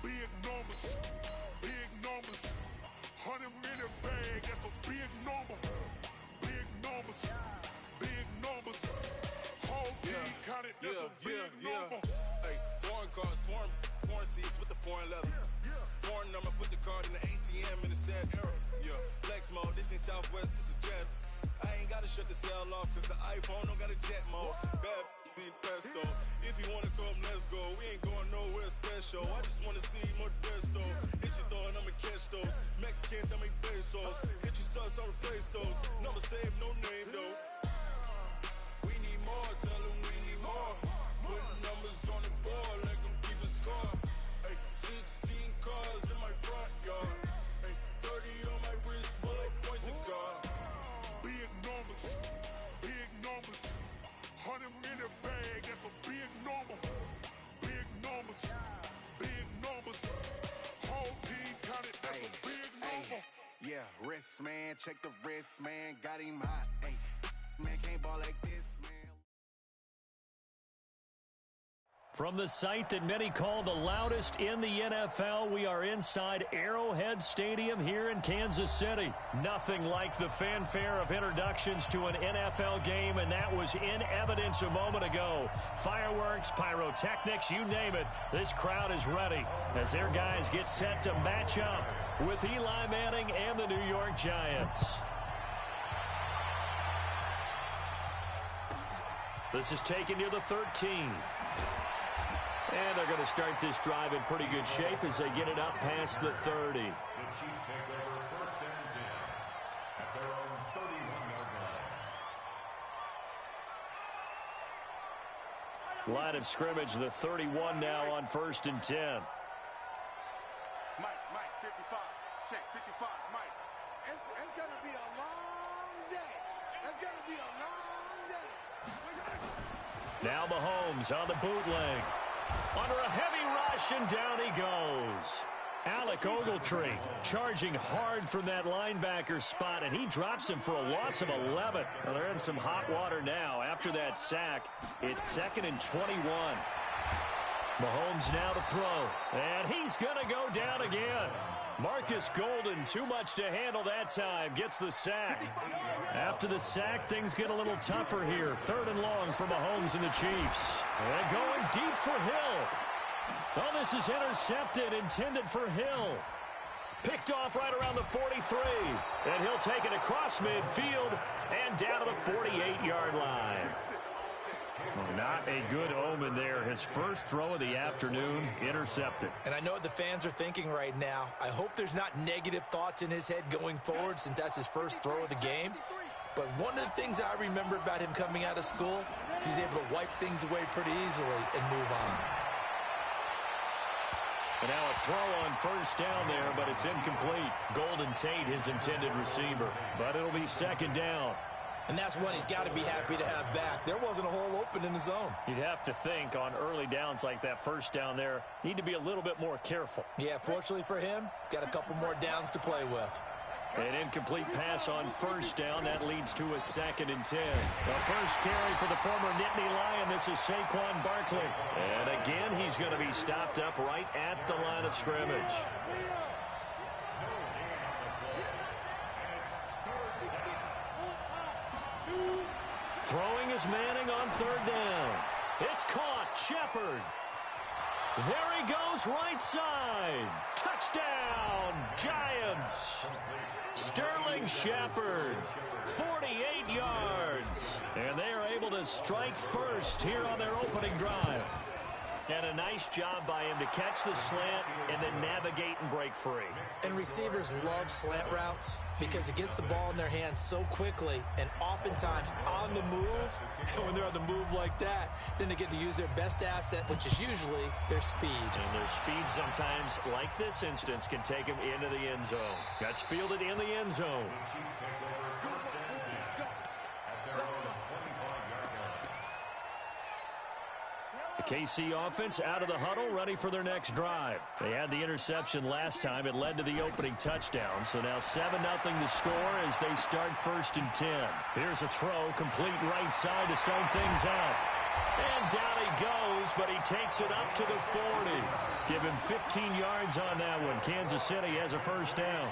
Big numbers, 100-minute bag, that's a big number. Big numbers, whole team counted, that's a big number. Hey, foreign cars, foreign seats with the foreign leather. Foreign number, put the card in the ATM in the sad era. Yeah, flex mode, this ain't Southwest, this is Jet. I ain't gotta shut the cell off, cause the iPhone don't got a jet mode. Bad beat pesto. If you wanna come, let's go. We ain't going nowhere special. I just wanna see more desto. Hit your throw and I'ma catch those. Mexican, I make pesos. Hit your sauce, I'll replace those. Number save, no name though. We need more, tell them we need more. Put numbers on the board, let them keep a score. Hey, 16 cars in my front yard. Hey, 30 on my wrist, bullet point to God. Big numbers, 100-minute bag, that's a big number. Big numbers, whole team counted, that's a big number. Yeah, wrist man, check the wrist man, got him hot. Ay, man can't ball like this, man. From the site that many call the loudest in the NFL, we are inside Arrowhead Stadium here in Kansas City. Nothing like the fanfare of introductions to an NFL game, and that was in evidence a moment ago. Fireworks, pyrotechnics, you name it. This crowd is ready as their guys get set to match up with Eli Manning and the New York Giants. This is taken near the 13. And they're going to start this drive in pretty good shape as they get it up past the 30. The Chiefs take over first and 10 at their own 31-yard line. Line of scrimmage, the 31 now on first and 10. Mike, 55. Check, 55. Mike, it's going to be a long day. It's going to be a long day. Now Mahomes on the bootleg. Under a heavy rush, and down he goes. Alec Ogletree charging hard from that linebacker spot, and he drops him for a loss of 11. Well, they're in some hot water now. After that sack, it's 2nd and 21. Mahomes now to throw, and he's going to go down again. Marcus Golden, too much to handle that time, gets the sack. After the sack, things get a little tougher here. 3rd and long for Mahomes and the Chiefs. And going deep for Hill. Oh, this is intercepted, intended for Hill. Picked off right around the 43. And he'll take it across midfield and down to the 48-yard line. Not a good omen there. His first throw of the afternoon, intercepted. And I know what the fans are thinking right now. I hope there's not negative thoughts in his head going forward since that's his first throw of the game. But one of the things I remember about him coming out of school is he's able to wipe things away pretty easily and move on. And now a throw on first down there, but it's incomplete. Golden Tate, his intended receiver. But it'll be 2nd down. And that's one he's got to be happy to have back. There wasn't a hole open in the zone. You'd have to think on early downs like that first down there, need to be a little bit more careful. Yeah, fortunately for him, got a couple more downs to play with. An incomplete pass on first down. That leads to a 2nd and 10. The first carry for the former Nittany Lion. This is Saquon Barkley. And again, he's going to be stopped up right at the line of scrimmage. Throwing is Manning on 3rd down. It's caught. Shepard. There he goes, right side. Touchdown, Giants. Sterling Shepard, 48 yards. And they are able to strike first here on their opening drive. And a nice job by him to catch the slant and then navigate and break free. And receivers love slant routes because it gets the ball in their hands so quickly and oftentimes on the move. When they're on the move like that, then they get to use their best asset, which is usually their speed. And their speed sometimes, like this instance, can take them into the end zone. That's fielded in the end zone. KC offense out of the huddle, ready for their next drive. They had the interception last time. It led to the opening touchdown. So now 7-0 to score as they start 1st and 10. Here's a throw, complete right side to start things out. And down he goes, but he takes it up to the 40. Give him 15 yards on that one. Kansas City has a first down.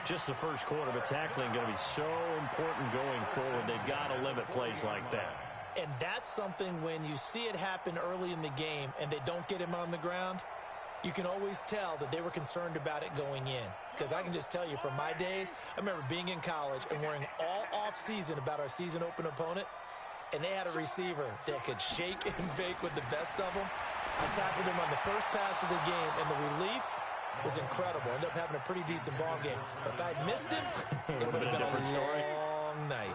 Just the first quarter, but tackling going to be so important going forward. They've got to limit plays like that. And that's something when you see it happen early in the game and they don't get him on the ground, you can always tell that they were concerned about it going in. Because I can just tell you from my days, I remember being in college and worrying all off-season about our season open opponent, and they had a receiver that could shake and bake with the best of them. I tackled him on the first pass of the game, and the relief was incredible. Ended up having a pretty decent ball game. But if I'd missed him, it would have been a different story. Long night.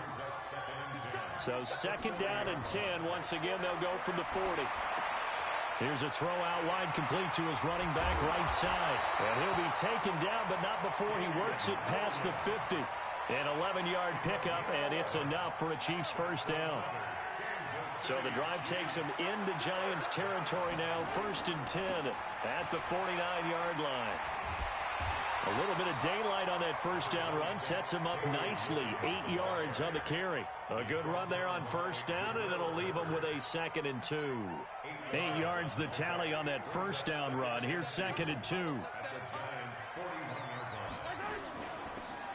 So 2nd down and 10. Once again, they'll go from the 40. Here's a throw out wide, complete to his running back right side. And he'll be taken down, but not before he works it past the 50. An 11-yard pickup, and it's enough for a Chiefs first down. So the drive takes him into Giants territory now, 1st and 10 at the 49-yard line. A little bit of daylight on that first down run sets him up nicely. 8 yards on the carry. A good run there on first down, and it'll leave him with a 2nd and 2. 8 yards the tally on that first down run. Here's 2nd and 2.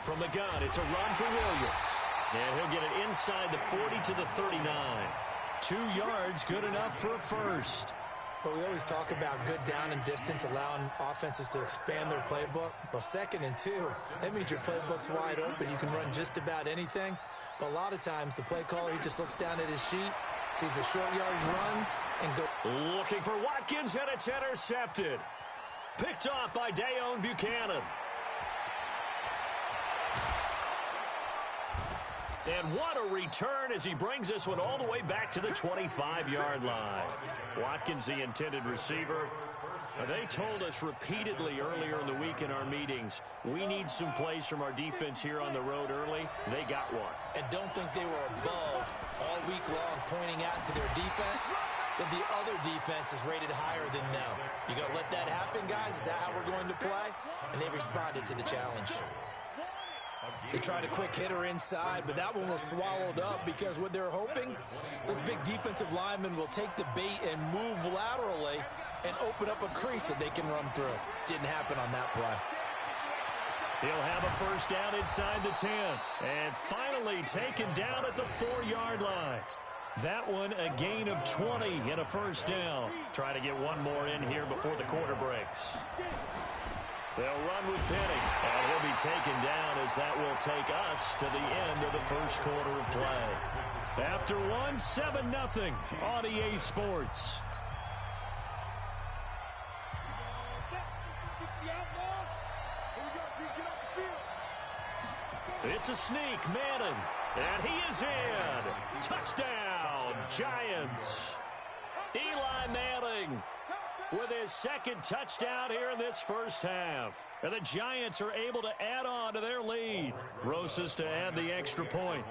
From the gun, it's a run for Williams. And he'll get it inside the 40 to the 39. 2 yards, good enough for a first. But we always talk about good down and distance, allowing offenses to expand their playbook. Well, 2nd and 2, that means your playbook's wide open. You can run just about anything. But a lot of times, the play caller, he just looks down at his sheet, sees the short yardage runs, and go. Looking for Watkins, and it's intercepted. Picked off by Dayon Buchanan. And what a return as he brings this one all the way back to the 25-yard line. Watkins, the intended receiver. They told us repeatedly earlier in the week in our meetings, we need some plays from our defense here on the road early. They got one. And don't think they were above all week long pointing out to their defense that the other defense is rated higher than them. You going to let that happen, guys? Is that how we're going to play? And they responded to the challenge. They tried a quick hitter inside, but that one was swallowed up because what they're hoping, those big defensive linemen will take the bait and move laterally and open up a crease that they can run through. Didn't happen on that play. He'll have a first down inside the 10. And finally taken down at the 4-yard line. That one a gain of 20 and a first down. Try to get one more in here before the quarter breaks. They'll run with Penny, and he'll be taken down as that will take us to the end of the first quarter of play. After one, 7-0 on EA Sports. It's a sneak, Madden, and he is in. Touchdown, Giants. Eli Manning with his 2nd touchdown here in this first half. And the Giants are able to add on to their lead. Rosas to add the extra point.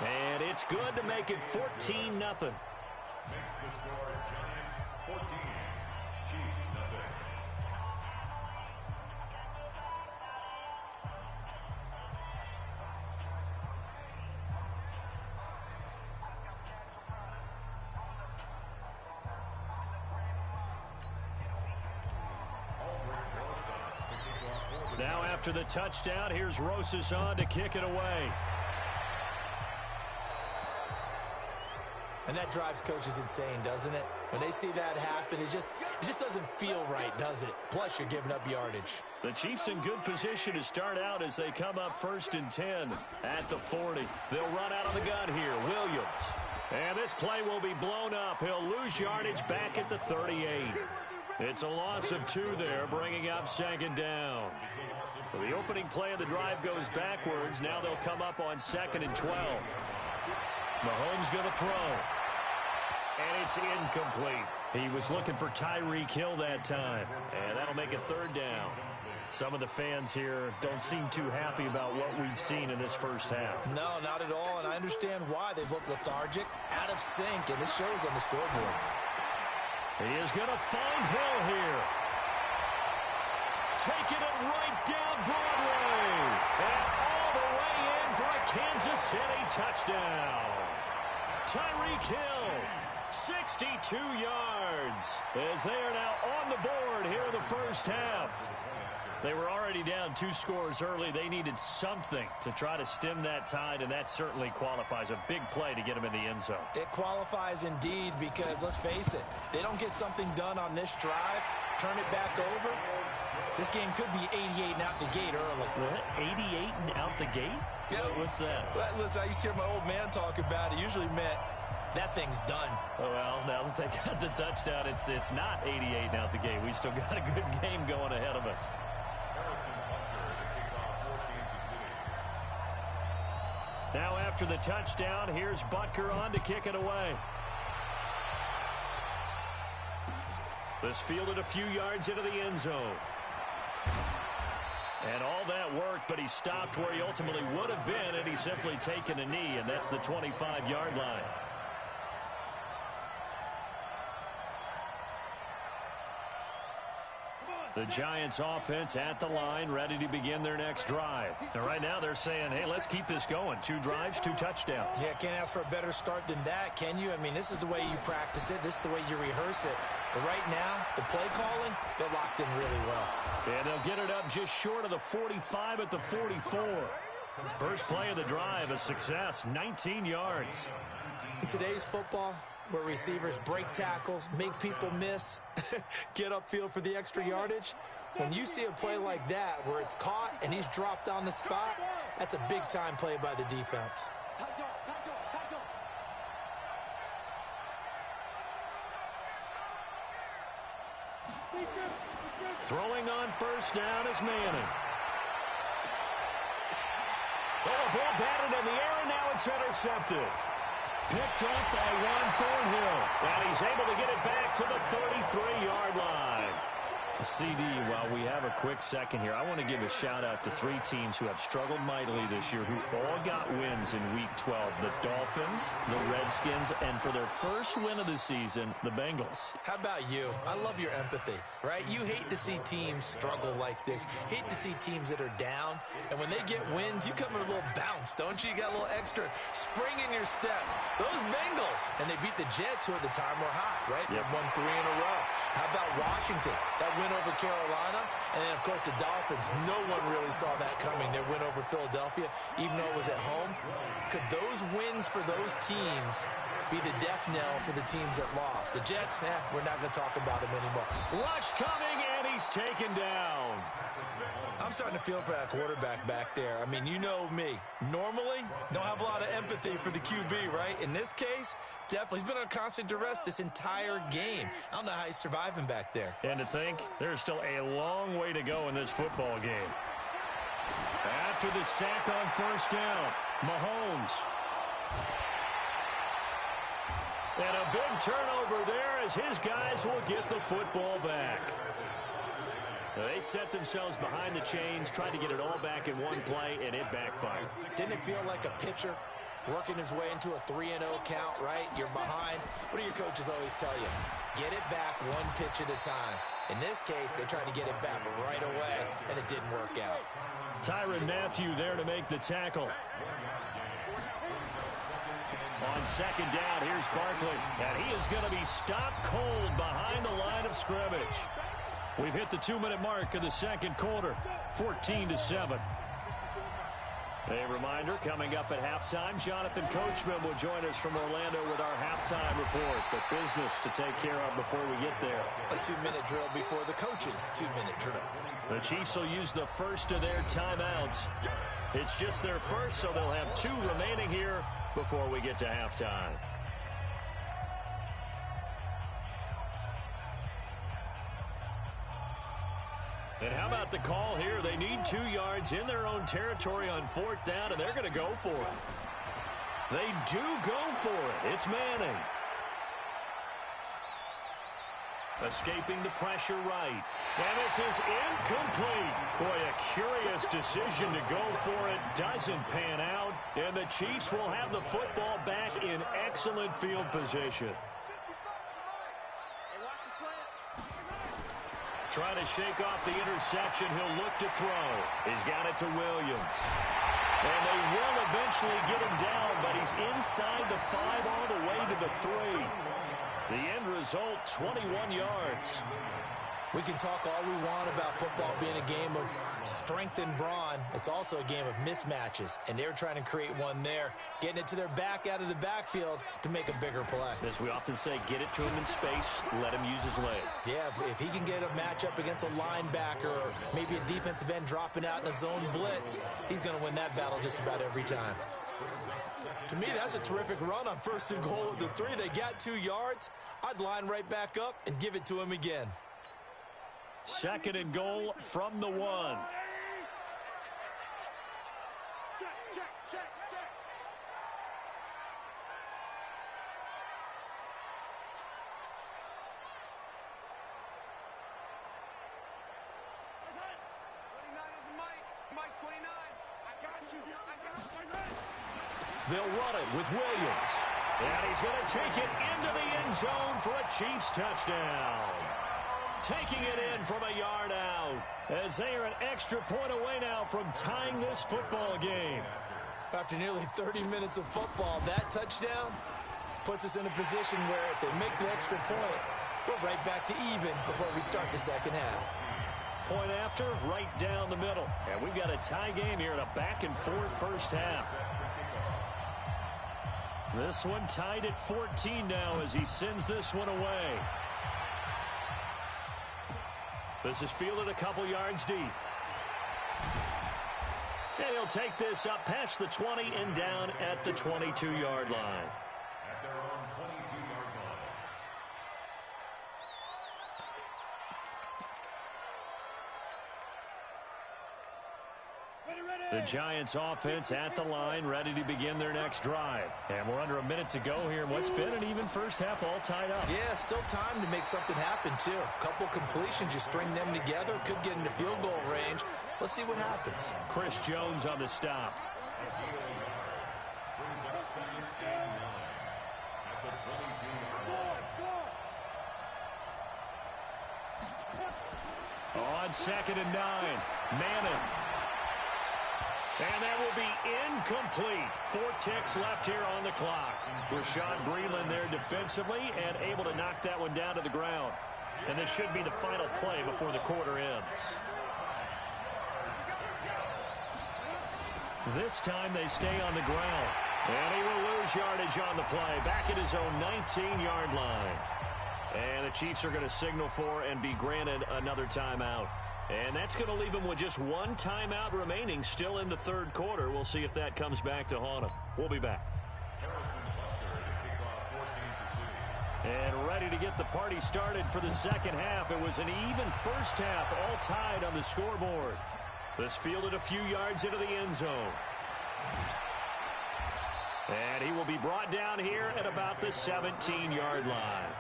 And it's good to make it 14-0. Makes the score Giants 14, Chiefs nothing. Now after the touchdown, here's Rosas on to kick it away. And that drives coaches insane, doesn't it? When they see that happen, it just doesn't feel right, does it? Plus, you're giving up yardage. The Chiefs in good position to start out as they come up 1st and 10 at the 40. They'll run out of the gun here. Williams. And this play will be blown up. He'll lose yardage back at the 38. It's a loss of 2 there, bringing up 2nd down. So the opening play of the drive goes backwards. Now they'll come up on 2nd and 12. Mahomes going to throw. And it's incomplete. He was looking for Tyreek Hill that time. And that'll make it 3rd down. Some of the fans here don't seem too happy about what we've seen in this first half. No, not at all. And I understand why they've looked lethargic, out of sync, and this shows on the scoreboard. He is going to find Hill here. Taking it right down Broadway. And all the way in for a Kansas City touchdown. Tyreek Hill, 62 yards, as they are now on the board here in the first half. They were already down 2 scores early. They needed something to try to stem that tide, and that certainly qualifies. A big play to get them in the end zone. It qualifies indeed because, let's face it, they don't get something done on this drive, turn it back over, this game could be 88 and out the gate early. What? 88 and out the gate? Yeah. What's that? Well, listen, I used to hear my old man talk about it. Usually meant that thing's done. Oh, well, now that they got the touchdown, it's not 88 and out the gate. We still got a good game going ahead of us. Now after the touchdown, here's Butker on to kick it away. This fielded a few yards into the end zone. And all that work, but he stopped where he ultimately would have been, and he's simply taken a knee, and that's the 25-yard line. The Giants offense at the line, ready to begin their next drive. And right now they're saying, hey, let's keep this going. 2 drives, 2 touchdowns. Yeah, can't ask for a better start than that, can you? I mean, this is the way you practice it. This is the way you rehearse it. But right now, the play calling, they're locked in really well. And they'll get it up just short of the 45 at the 44. First play of the drive, a success, 19 yards. In today's football, where receivers break tackles, make people miss, get upfield for the extra yardage, when you see a play like that where it's caught and he's dropped on the spot, that's a big-time play by the defense. Throwing on first down is Manning. Oh, a ball batted in the air, and now it's intercepted. Picked up by Juan Thornhill, and he's able to get it back to the 33-yard line. CD, while we have a quick second here, I want to give a shout-out to 3 teams who have struggled mightily this year who all got wins in Week 12. The Dolphins, the Redskins, and for their first win of the season, the Bengals. How about you? I love your empathy, right? You hate to see teams struggle like this. Hate to see teams that are down. And when they get wins, you come in a little bounce, don't you? You got a little extra spring in your step. Those Bengals, and they beat the Jets, who at the time were hot, right? They won 3 in a row. How about Washington? That win over Carolina. And then, of course, the Dolphins. No one really saw that coming. Their win over Philadelphia, even though it was at home. Could those wins for those teams be the death knell for the teams that lost? The Jets, we're not going to talk about them anymore. Rush coming, and he's taken down. I'm starting to feel for that quarterback back there. I mean, you know me. Normally, don't have a lot of empathy for the QB, right? In this case, definitely. He's been under constant duress this entire game. I don't know how he's surviving back there. And to think, there's still a long way to go in this football game. After the sack on first down, Mahomes. And a big turnover there as his guys will get the football back. They set themselves behind the chains, tried to get it all back in one play, and it backfired. Didn't it feel like a pitcher working his way into a 3-0 count, right? You're behind. What do your coaches always tell you? Get it back one pitch at a time. In this case, they tried to get it back right away, and it didn't work out. Tyrann Mathieu there to make the tackle. On second down, here's Barkley, and he is going to be stopped cold behind the line of scrimmage. We've hit the 2-minute mark of the second quarter, 14-7. A reminder, coming up at halftime, Jonathan Coachman will join us from Orlando with our halftime report. But business to take care of before we get there. A 2-minute drill before the coach's 2-minute drill. The Chiefs will use the first of their timeouts. It's just their first, so they'll have 2 remaining here before we get to halftime. And how about the call here? They need 2 yards in their own territory on 4th down, and they're going to go for it. They do go for it. It's Manning. Escaping the pressure right. And this is incomplete. Boy, a curious decision to go for it. Doesn't pan out. And the Chiefs will have the football back in excellent field position. Trying to shake off the interception. He'll look to throw. He's got it to Williams. And they will eventually get him down, but he's inside the 5 all the way to the 3. The end result, 21 yards. We can talk all we want about football being a game of strength and brawn. It's also a game of mismatches, and they're trying to create one there, getting it to their back out of the backfield to make a bigger play. As we often say, get it to him in space, let him use his leg. Yeah, if he can get a matchup against a linebacker or maybe a defensive end dropping out in a zone blitz, he's going to win that battle just about every time. To me, that's a terrific run on 1st and goal at the 3. They got 2 yards. I'd line right back up and give it to him again. 2nd and goal from the 1. Check, check, check, check. They'll run it with Williams. And he's going to take it into the end zone for a Chiefs touchdown. Taking it in from a yard out, as they are an extra point away now from tying this football game. After nearly 30 minutes of football, that touchdown puts us in a position where if they make the extra point, we're right back to even before we start the second half. Point after, right down the middle. And we've got a tie game here in a back-and-forth first half. This one tied at 14 now as he sends this one away. This is fielded a couple yards deep. And he'll take this up past the 20 and down at the 22-yard line. At their own 22-yard line. The Giants offense at the line, ready to begin their next drive. And we're under a minute to go here in what's been an even first half, all tied up. Yeah, still time to make something happen, too. A couple completions, you string them together, could get into field goal range. Let's see what happens. Chris Jones on the stop. Brings up 2nd and 9 at the 22-yard line. On 2nd and 9, Madden. And that will be incomplete. 4 ticks left here on the clock. Rashad Breeland there defensively and able to knock that one down to the ground. And this should be the final play before the quarter ends. This time they stay on the ground. And he will lose yardage on the play. Back at his own 19-yard line. And the Chiefs are going to signal for and be granted another timeout. And that's going to leave him with just one timeout remaining still in the third quarter. We'll see if that comes back to haunt him. We'll be back. And ready to get the party started for the second half. It was an even first half, all tied on the scoreboard. This fielded a few yards into the end zone. And he will be brought down here at about the 17-yard line.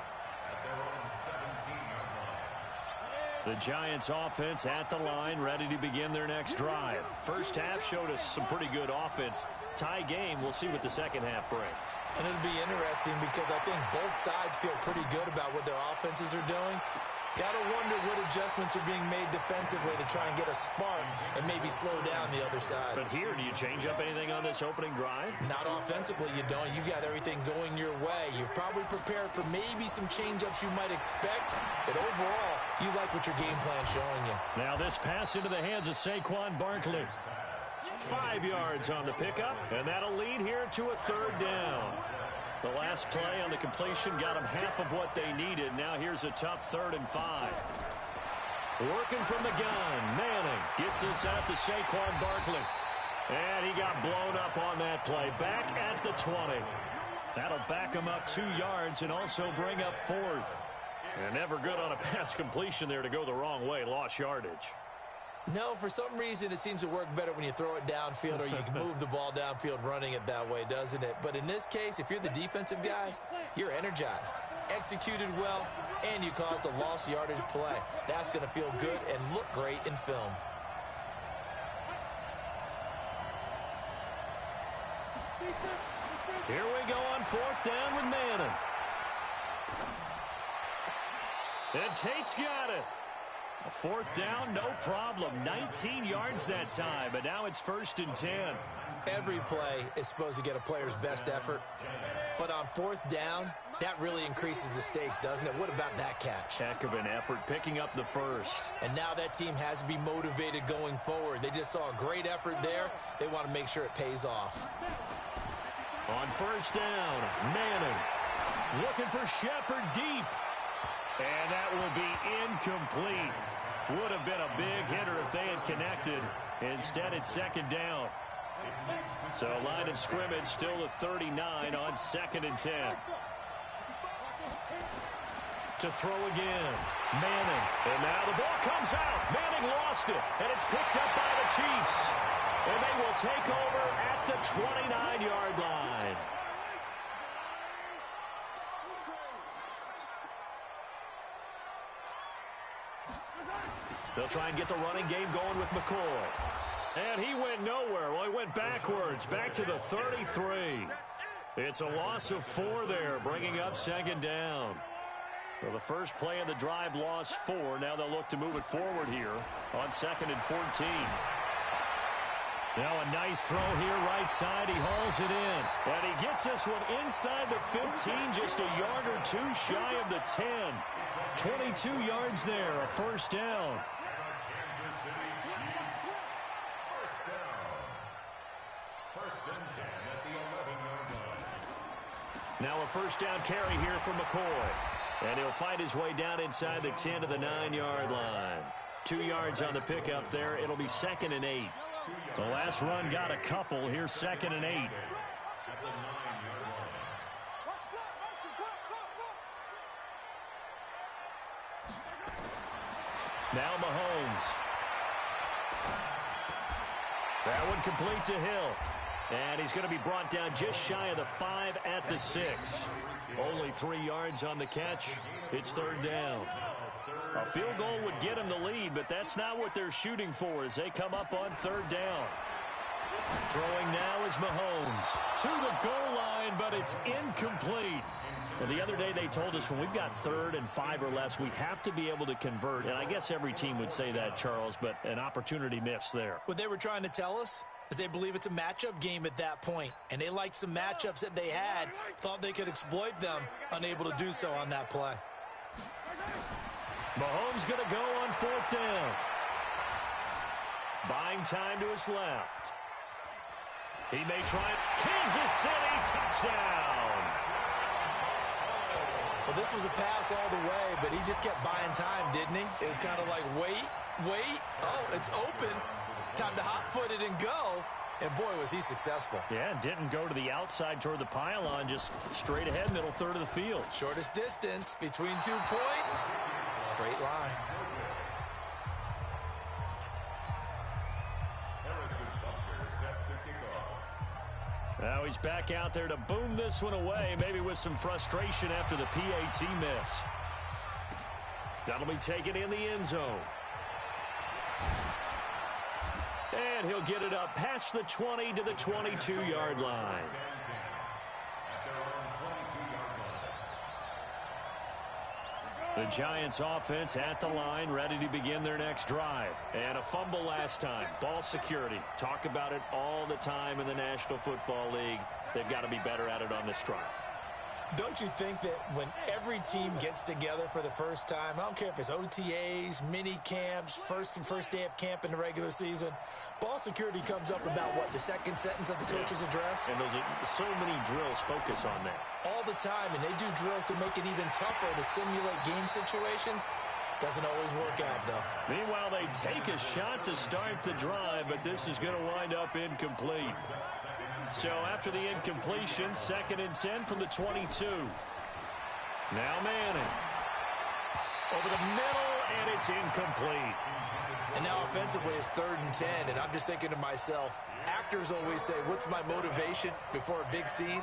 The Giants offense at the line, ready to begin their next drive. First half showed us some pretty good offense. Tie game, we'll see what the second half brings. And it'll be interesting because I think both sides feel pretty good about what their offenses are doing. Got to wonder what adjustments are being made defensively to try and get a spark and maybe slow down the other side. But here, do you change up anything on this opening drive? Not offensively, you don't. You got everything going your way. You've probably prepared for maybe some change-ups you might expect, but overall, you like what your game plan's showing you. Now this pass into the hands of Saquon Barkley. 5 yards on the pickup, and that'll lead here to a third down. The last play on the completion got them half of what they needed. Now here's a tough 3rd and 5. Working from the gun, Manning gets this out to Saquon Barkley. And he got blown up on that play. Back at the 20. That'll back him up 2 yards and also bring up 4th. And never good on a pass completion there to go the wrong way. Lost yardage. No, for some reason, it seems to work better when you throw it downfield or you can move the ball downfield running it that way, doesn't it? But in this case, if you're the defensive guys, you're energized, executed well, and you caused a lost yardage play. That's going to feel good and look great in film. Here we go on 4th down with Manning. And Tate's got it. A 4th down, no problem. 19 yards that time, but now it's 1st and 10. Every play is supposed to get a player's best effort, but on 4th down, that really increases the stakes, doesn't it? What about that catch? Heck of an effort, picking up the first. And now that team has to be motivated going forward. They just saw a great effort there. They want to make sure it pays off. On 1st down, Manning looking for Shepard deep. And that will be incomplete. Would have been a big hitter if they had connected. Instead, it's 2nd down. So line of scrimmage still a 39 on 2nd and 10. To throw again, Manning. And now the ball comes out. Manning lost it, and it's picked up by the Chiefs. And they will take over at the 29-yard line. They'll try and get the running game going with McCoy. And he went nowhere. Well, he went backwards, back to the 33. It's a loss of 4 there, bringing up second down. Well, the first play of the drive lost 4. Now they'll look to move it forward here on 2nd and 14. Now a nice throw here, right side. He hauls it in. And he gets this one inside the 15, just a yard or 2 shy of the 10. 22 yards there, a first down. Now a first down carry here from McCoy. And he'll fight his way down inside the 10 to the 9-yard line. 2 yards on the pickup there. It'll be 2nd and 8. The last run got a couple. Here's 2nd and 8. Now Mahomes. That one complete to Hill. And he's going to be brought down just shy of the 5 at the 6. Only 3 yards on the catch. It's 3rd down. A field goal would get him the lead, but that's not what they're shooting for as they come up on 3rd down. Throwing now is Mahomes to the goal line, but it's incomplete. Well, the other day they told us when we've got 3rd and 5 or less, we have to be able to convert. And I guess every team would say that, Charles, but an opportunity missed there. What they were trying to tell us is they believe it's a matchup game at that point, and they liked some matchups that they had, thought they could exploit them, unable to do so on that play. Mahomes going to go on 4th down. Buying time to his left. He may try it. Kansas City touchdown. Well, this was a pass all the way, but he just kept buying time, didn't he? It was kind of like, wait. Oh, it's open. Time to hot-foot it and go. And, boy, was he successful. Yeah, didn't go to the outside toward the pylon, just straight ahead, middle third of the field. Shortest distance between 2 points. Straight line. Now he's back out there to boom this one away, maybe with some frustration after the PAT miss. That'll be taken in the end zone. And he'll get it up past the 20 to the 22-yard line. The Giants offense at the line, ready to begin their next drive. And a fumble last time. Ball security. Talk about it all the time in the National Football League. They've got to be better at it on this drive. Don't you think that when every team gets together for the first time, I don't care if it's OTAs, mini camps, first day of camp in the regular season, ball security comes up about, what, the second sentence of the coach's address? And those are so many drills focus on that. All the time, and they do drills to make it even tougher to simulate game situations. Doesn't always work out, though. Meanwhile, they take a shot to start the drive, but this is going to wind up incomplete. So after the incompletion, 2nd and 10 from the 22. Now Manning. Over the middle, and it's incomplete. And now offensively it's 3rd and 10, and I'm just thinking to myself, actors always say, what's my motivation before a big scene?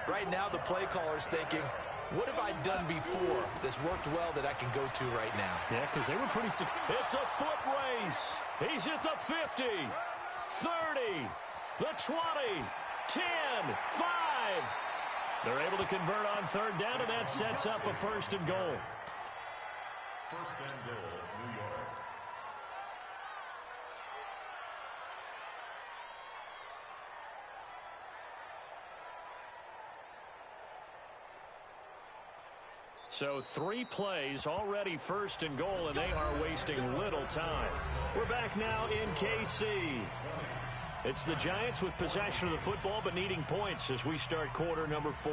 Right now the play caller's thinking, what have I done before that's worked well that I can go to right now? Yeah, because they were pretty successful. It's a foot race. He's at the 50, 30, the 20, 10, 5. They're able to convert on 3rd down, and that sets up a 1st and goal. 1st and goal, New York. So 3 plays, already 1st and goal, and they are wasting little time. We're back now in KC. It's the Giants with possession of the football, but needing points as we start quarter number 4.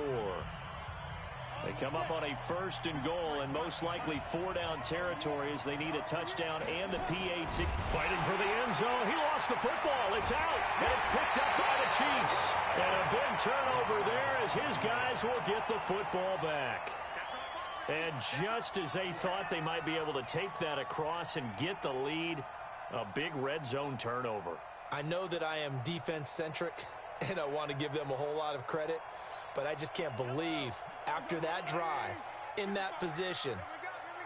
They come up on a 1st and goal, and most likely 4-down territory as they need a touchdown and the PAT. Fighting for the end zone. He lost the football. It's out, and it's picked up by the Chiefs. And a big turnover there as his guys will get the football back. And just as they thought they might be able to take that across and get the lead, a big red zone turnover. I know that I am defense-centric, and I want to give them a whole lot of credit, but I just can't believe after that drive, in that position,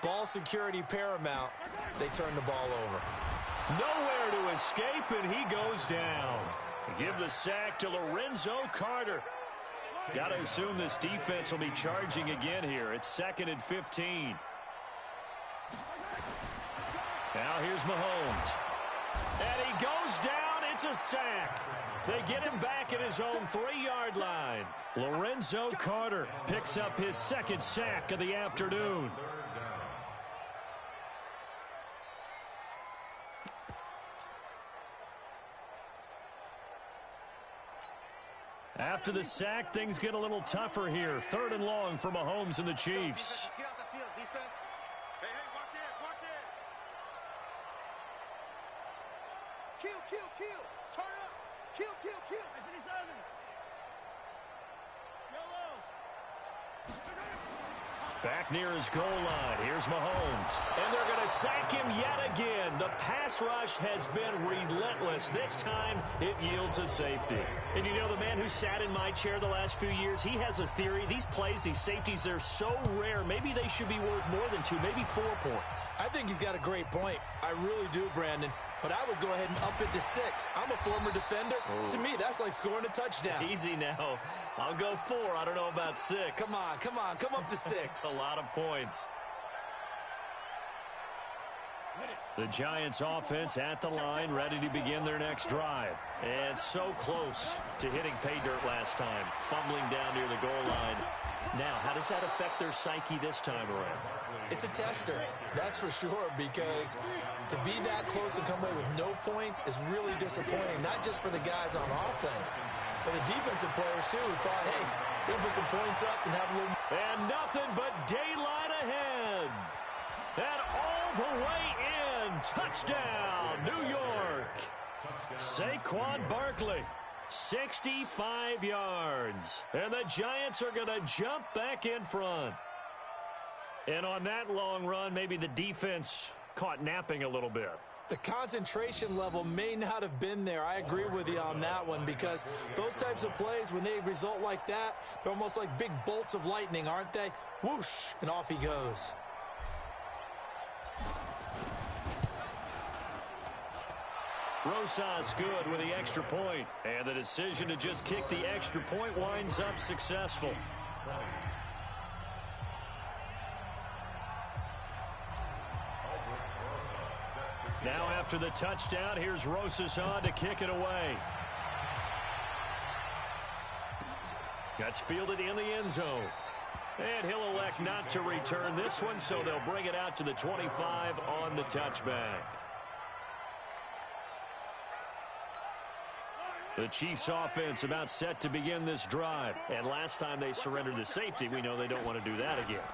ball security paramount, they turned the ball over. Nowhere to escape, and he goes down. Give the sack to Lorenzo Carter. Got to assume this defense will be charging again here. It's 2nd and 15. Now here's Mahomes. And he goes down. It's a sack. They get him back at his own 3-yard line. Lorenzo Carter picks up his 2nd sack of the afternoon. After the sack, things get a little tougher here. 3rd and long for Mahomes and the Chiefs. Get out the field, defense. Hey, watch it, watch it. Kill. Turn up. Kill. Back near his goal line. Here's Mahomes. And they're going to sack him yet again. The pass rush has been relentless. This time, it yields a safety. And you know, the man who sat in my chair the last few years, he has a theory. These plays, these safeties, they're so rare. Maybe they should be worth more than 2, maybe 4 points. I think he's got a great point. I really do, Brandon. But I would go ahead and up it to 6. I'm a former defender. Oh. To me, that's like scoring a touchdown. Easy now. I'll go 4. I don't know about 6. Come on. Come up to 6. A lot of points. The Giants offense at the line, ready to begin their next drive. And so close to hitting pay dirt last time, fumbling down near the goal line. Now, how does that affect their psyche this time around? It's a tester, that's for sure, because to be that close and come away with no points is really disappointing, not just for the guys on offense, but the defensive players, too, who thought, hey, we can put some points up and have a little... And nothing but daylight ahead. And all the way in. Touchdown, New York. Saquon Barkley, 65 yards. And the Giants are going to jump back in front. And on that long run, maybe the defense caught napping a little bit. The concentration level may not have been there. I agree with you on that one, because those types of plays, when they result like that, they're almost like big bolts of lightning, aren't they? Whoosh, and off he goes. Rosas good with the extra point. And the decision to just kick the extra point winds up successful. Now after the touchdown, here's Rosas on to kick it away. That's fielded in the end zone. And he'll elect not to return this one, so they'll bring it out to the 25 on the touchback. The Chiefs offense about set to begin this drive. And last time they surrendered the safety, we know they don't want to do that again.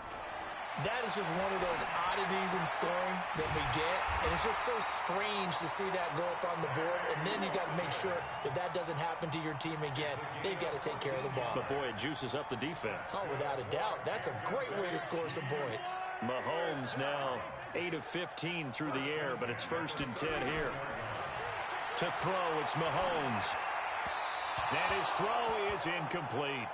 That is just one of those oddities in scoring that we get. And it's just so strange to see that go up on the board. And then you got to make sure that that doesn't happen to your team again. They've got to take care of the ball. But, boy, it juices up the defense. Oh, without a doubt. That's a great way to score some points. Mahomes now 8 of 15 through the air, but it's 1st and 10 here. To throw, it's Mahomes. And his throw is incomplete.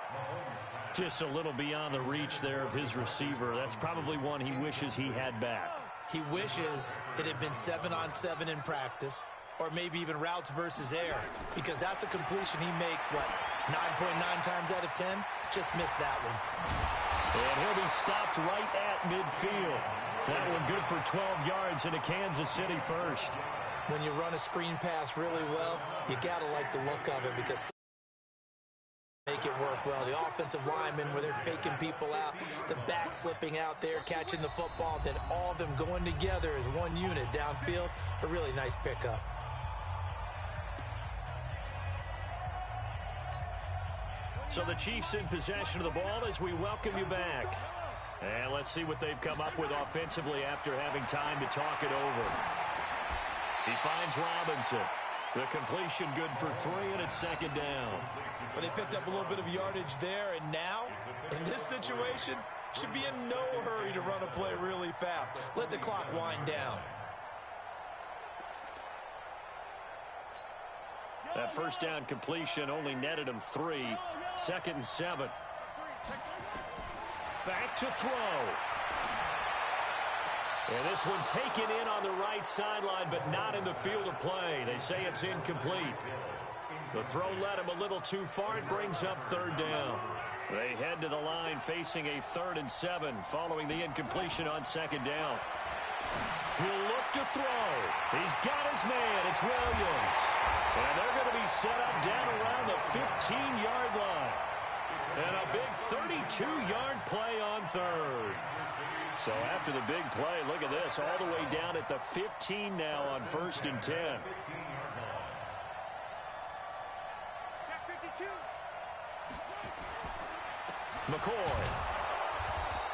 Just a little beyond the reach there of his receiver. That's probably one he wishes he had back. He wishes it had been 7-on-7 in practice, or maybe even routes versus air, because that's a completion he makes, 9.9 times out of 10? Just missed that one. And he'll be stopped right at midfield. That one good for 12 yards into Kansas City first. When you run a screen pass really well, you got to like the look of it, because make it work well. The offensive linemen, where they're faking people out, the back slipping out there, catching the football, then all of them going together as one unit downfield. A really nice pickup. So the Chiefs in possession of the ball as we welcome you back. And let's see what they've come up with offensively after having time to talk it over. He finds Robinson. The completion good for 3, and it's 2nd down. Well, they picked up a little bit of yardage there, and now, in this situation, should be in no hurry to run a play really fast. Let the clock wind down. That 1st down completion only netted him 3. 2nd and 7. Back to throw. And this one taken in on the right sideline, but not in the field of play. They say it's incomplete. The throw led him a little too far. It brings up third down. They head to the line facing a 3rd and 7 following the incompletion on 2nd down. He'll look to throw. He's got his man. It's Williams. And they're going to be set up down around the 15-yard line. And a big 32-yard play on 3rd. So after the big play, look at this, all the way down at the 15 now on 1st and 10. McCoy.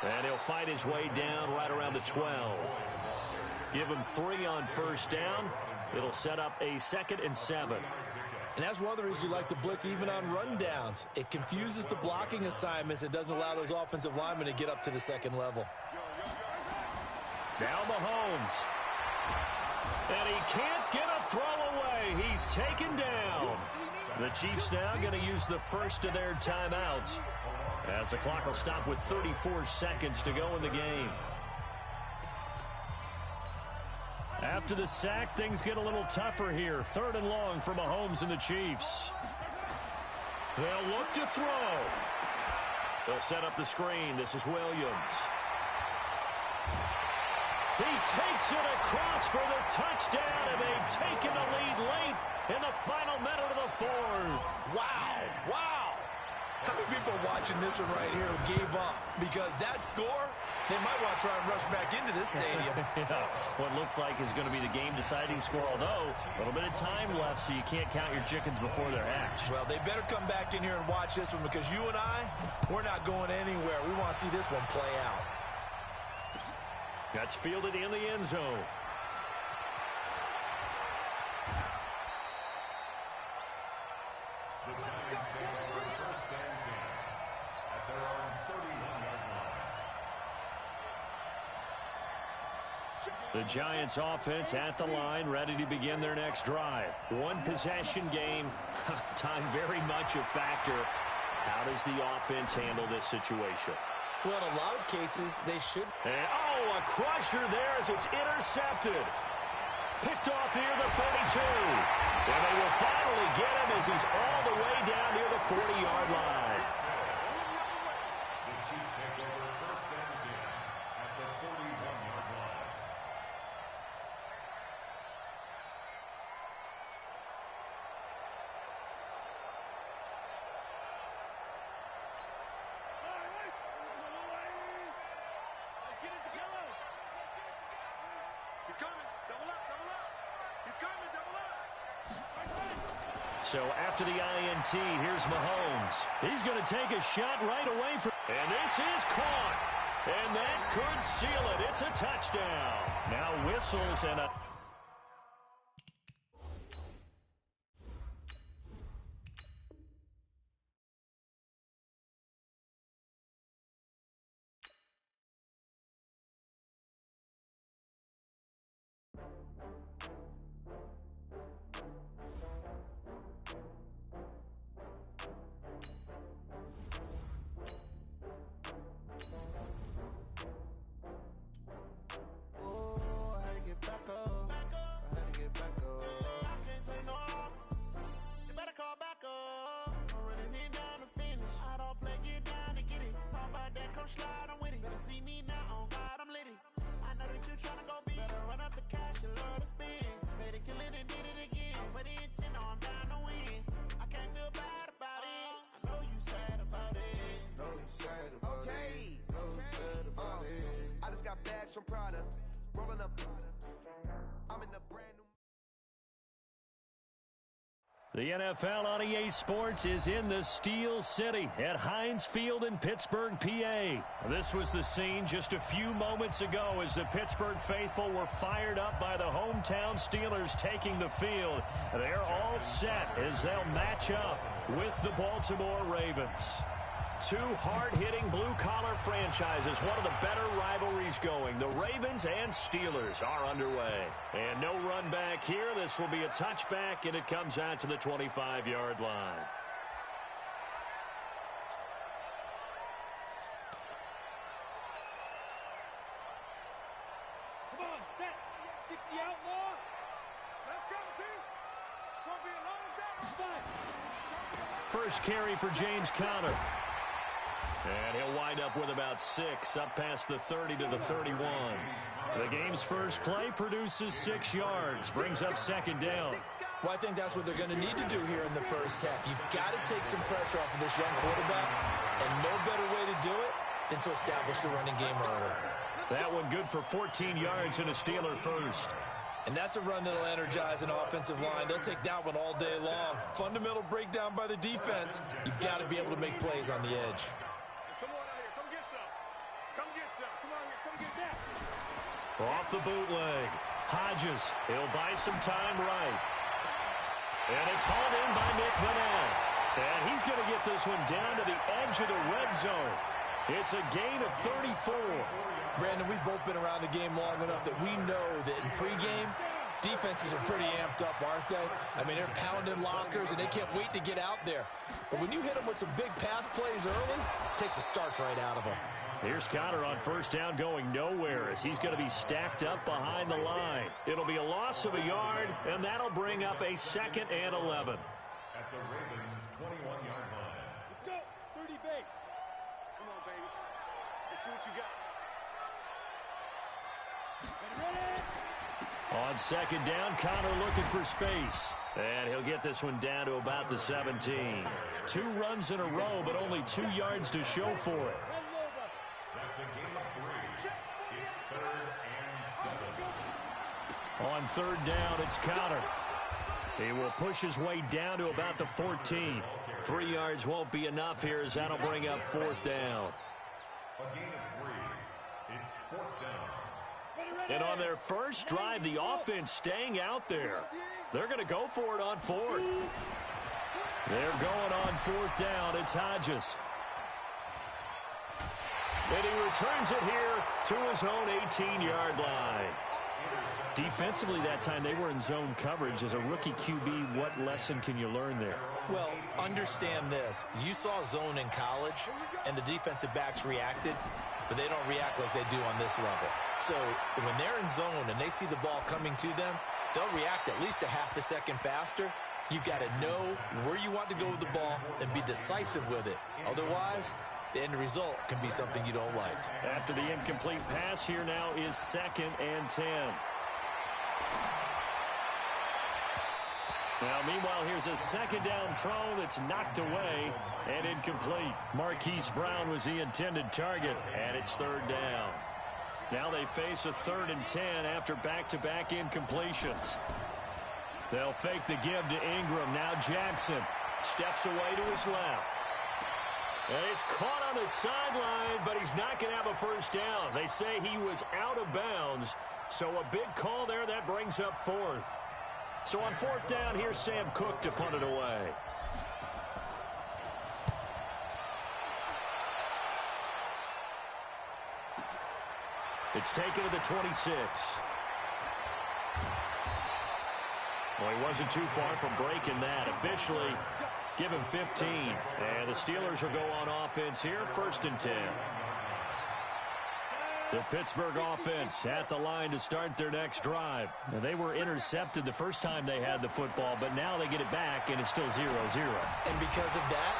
And he'll fight his way down right around the 12. Give him 3 on 1st down. It'll set up a 2nd and 7. And that's one of the reasons you like to blitz even on rundowns. It confuses the blocking assignments. It doesn't allow those offensive linemen to get up to the 2nd level. Now Mahomes. And he can't get a throw away. He's taken down. The Chiefs now going to use the first of their timeouts, as the clock will stop with 34 seconds to go in the game. After the sack, things get a little tougher here. 3rd and long for Mahomes and the Chiefs. They'll look to throw. They'll set up the screen. This is Williams. He takes it across for the touchdown, and they've taken the lead late in the final minute of the 4th. Wow, wow. How many people are watching this one right here who gave up? Because that score, they might want to try and rush back into this stadium. Yeah, what looks like is going to be the game-deciding score, although a little bit of time left, so you can't count your chickens before they're hatched. Well, they better come back in here and watch this one, because you and I, we're not going anywhere. We want to see this one play out. That's fielded in the end zone. The Giants take over 1st and 10 at their own 31-yard line. The Giants offense at the line, ready to begin their next drive. One possession game. Time very much a factor. How does the offense handle this situation? Well, in a lot of cases, they should. And, a crusher there as it's intercepted. Picked off near the 32. And they will finally get him as he's all the way down near the 40-yard line. The Chiefs take over 1st and 10 at the 41-yard line. He's coming. Double up, double up. He's coming, double up. So after the INT, here's Mahomes. He's going to take a shot right away from. And this is caught. And that could seal it. It's a touchdown. Now whistles and a. The NFL on EA Sports is in the Steel City at Heinz Field in Pittsburgh, PA. This was the scene just a few moments ago as the Pittsburgh faithful were fired up by the hometown Steelers taking the field. They're all set as they'll match up with the Baltimore Ravens. Two hard-hitting blue-collar franchises, one of the better rivalries going. The Ravens and Steelers are underway. And no run back here. This will be a touchback, and it comes out to the 25-yard line. the outlaw. Let's go, team. It's going to be a long day. First carry for James Conner. And he'll wind up with about 6, up past the 30 to the 31. The game's first play produces 6 yards, brings up second down. Well, I think that's what they're going to need to do here in the first half. You've got to take some pressure off of this young quarterback, and no better way to do it than to establish the running game early. That one good for 14 yards and a Steeler first. And that's a run that'll energize an offensive line. They'll take that one all day long. Fundamental breakdown by the defense. You've got to be able to make plays on the edge. Come on out here. Come get some. Come get some. Come on here. Come get that. Off the bootleg. Hodges, he'll buy some time right. And it's hauled in by Nick Vanell. And he's going to get this one down to the edge of the red zone. It's a gain of 34. Brandon, we've both been around the game long enough that we know that in pregame, defenses are pretty amped up, aren't they? I mean, they're pounding lockers, and they can't wait to get out there. But when you hit them with some big pass plays early, it takes the starch right out of them. Here's Conner on first down going nowhere as he's going to be stacked up behind the line. It'll be a loss of a yard, and that'll bring up a 2nd and 11. At the Ravens' 21-yard line. Let's go. 30 base. Come on, baby. Let's see what you got. On second down, Conner looking for space. And he'll get this one down to about the 17. 2 runs in a row, but only 2 yards to show for it. That's a gain of 3. It's 3rd and 7. On third down, it's Conner. He will push his way down to about the 14. 3 yards won't be enough here as that'll bring up 4th down. A gain of 3. It's 4th down. And on their first drive, the offense staying out there. They're going to go for it on 4th. They're going on 4th down. It's Hodges. And he returns it here to his own 18-yard line. Defensively that time, they were in zone coverage. As a rookie QB, what lesson can you learn there? Well, understand this. You saw zone in college, and the defensive backs reacted, but they don't react like they do on this level. So when they're in zone and they see the ball coming to them, they'll react at least a half a second faster. You've got to know where you want to go with the ball and be decisive with it. Otherwise, the end result can be something you don't like. After the incomplete pass, here now is 2nd and 10. Now, meanwhile, here's a second down throw that's knocked away and incomplete. Marquise Brown was the intended target, and it's 3rd down. Now they face a 3rd and 10 after back-to-back incompletions. They'll fake the give to Ingram. Now Jackson steps away to his left. And he's caught on the sideline, but he's not going to have a first down. They say he was out of bounds, so a big call there that brings up 4th. So on 4th down, here's Sam Cook to punt it away. It's taken to the 26. Well, he wasn't too far from breaking that. Officially, give him 15. And the Steelers will go on offense here, 1st and 10. The Pittsburgh offense at the line to start their next drive. Now, they were intercepted the first time they had the football, but now they get it back, and it's still 0-0. And because of that,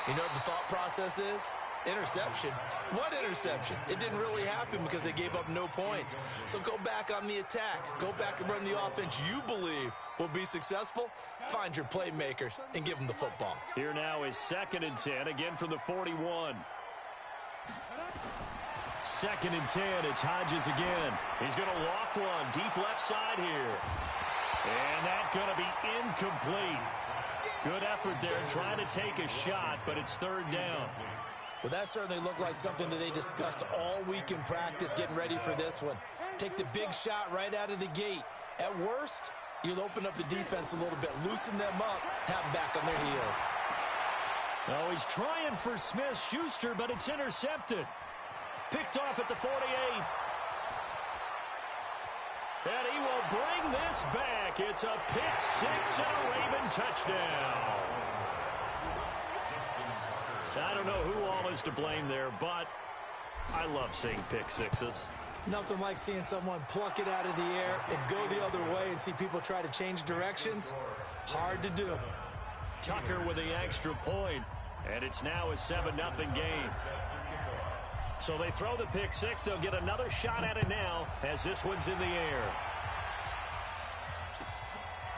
you know what the thought process is? Interception. What interception? It didn't really happen because they gave up no points. So go back on the attack. Go back and run the offense you believe will be successful. Find your playmakers and give them the football. Here now is 2nd and 10, again from the 41. 2nd and 10, it's Hodges again. He's going to loft one deep left side here. And that's going to be incomplete. Good effort there trying to take a shot, but it's 3rd down. Well, that certainly looked like something that they discussed all week in practice getting ready for this one. Take the big shot right out of the gate. At worst, you'll open up the defense a little bit, loosen them up, have them back on their heels. Oh, he's trying for Smith-Schuster, but it's intercepted. Picked off at the 48. And he will bring this back. It's a pick six and a Raven touchdown. I don't know who all is to blame there, but I love seeing pick sixes. Nothing like seeing someone pluck it out of the air and go the other way and see people try to change directions. Hard to do. Tucker with the extra point, and it's now a 7-0 game. So they throw the pick six. They'll get another shot at it now as this one's in the air.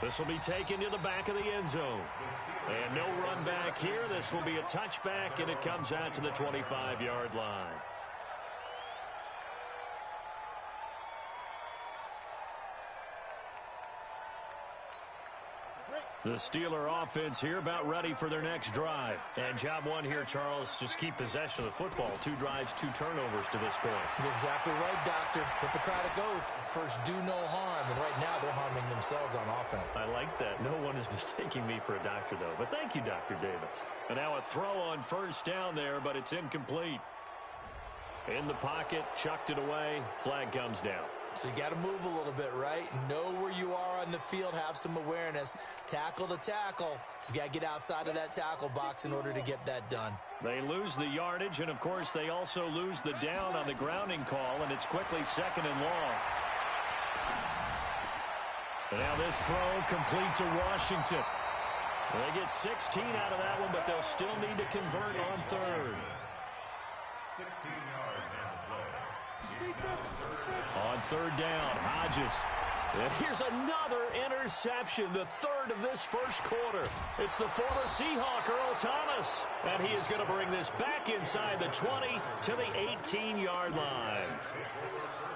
This will be taken to the back of the end zone. And no run back here. This will be a touchback, and it comes out to the 25-yard line. The Steeler offense here about ready for their next drive. And job one here, Charles, just keep possession of the football. 2 drives, 2 turnovers to this point. You're exactly right, Doctor. Hippocratic oath. First, do no harm. And right now, they're harming themselves on offense. I like that. No one is mistaking me for a doctor, though. But thank you, Dr. Davis. And now a throw on first down there, but it's incomplete. In the pocket, chucked it away. Flag comes down. So you got to move a little bit, right? Know where you are on the field. Have some awareness. Tackle to tackle. You got to get outside of that tackle box in order to get that done. They lose the yardage, and, of course, they also lose the down on the grounding call, and it's quickly 2nd and long. And now this throw complete to Washington. They get 16 out of that one, but they'll still need to convert on 3rd. 16 yards on the play. On 3rd down, Hodges. And here's another interception, the 3rd of this first quarter. It's the former Seahawk, Earl Thomas. And he is going to bring this back inside the 20 to the 18-yard line.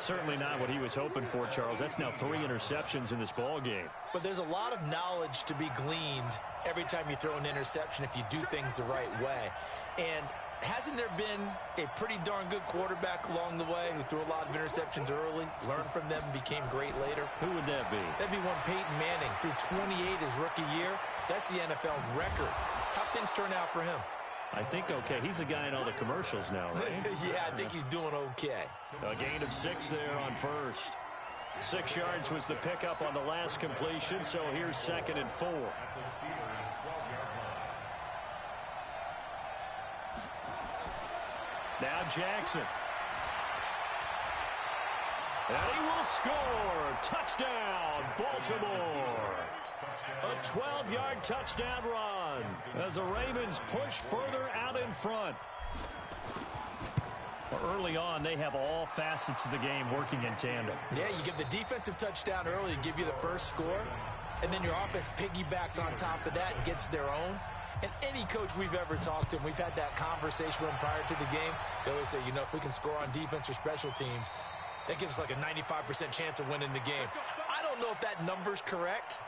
Certainly not what he was hoping for, Charles. That's now 3 interceptions in this ball game. But there's a lot of knowledge to be gleaned every time you throw an interception if you do things the right way. And hasn't there been a pretty darn good quarterback along the way who threw a lot of interceptions early, learned from them, and became great later? Who would that be? That'd be one Peyton Manning. Threw 28 his rookie year. That's the NFL record. How'd things turn out for him? I think okay. He's a guy in all the commercials now, right? Yeah, I think he's doing okay. A gain of 6 there on first. 6 yards was the pickup on the last completion, so here's 2nd and 4. Now Jackson. And he will score. Touchdown, Baltimore. A 12-yard touchdown run as the Ravens push further out in front. Early on, they have all facets of the game working in tandem. Yeah, you give the defensive touchdown early, give you the first score, and then your offense piggybacks on top of that and gets their own. And any coach we've ever talked to, and we've had that conversation with them prior to the game, they always say, you know, if we can score on defense or special teams, that gives us like a 95% chance of winning the game. I don't know if that number's correct,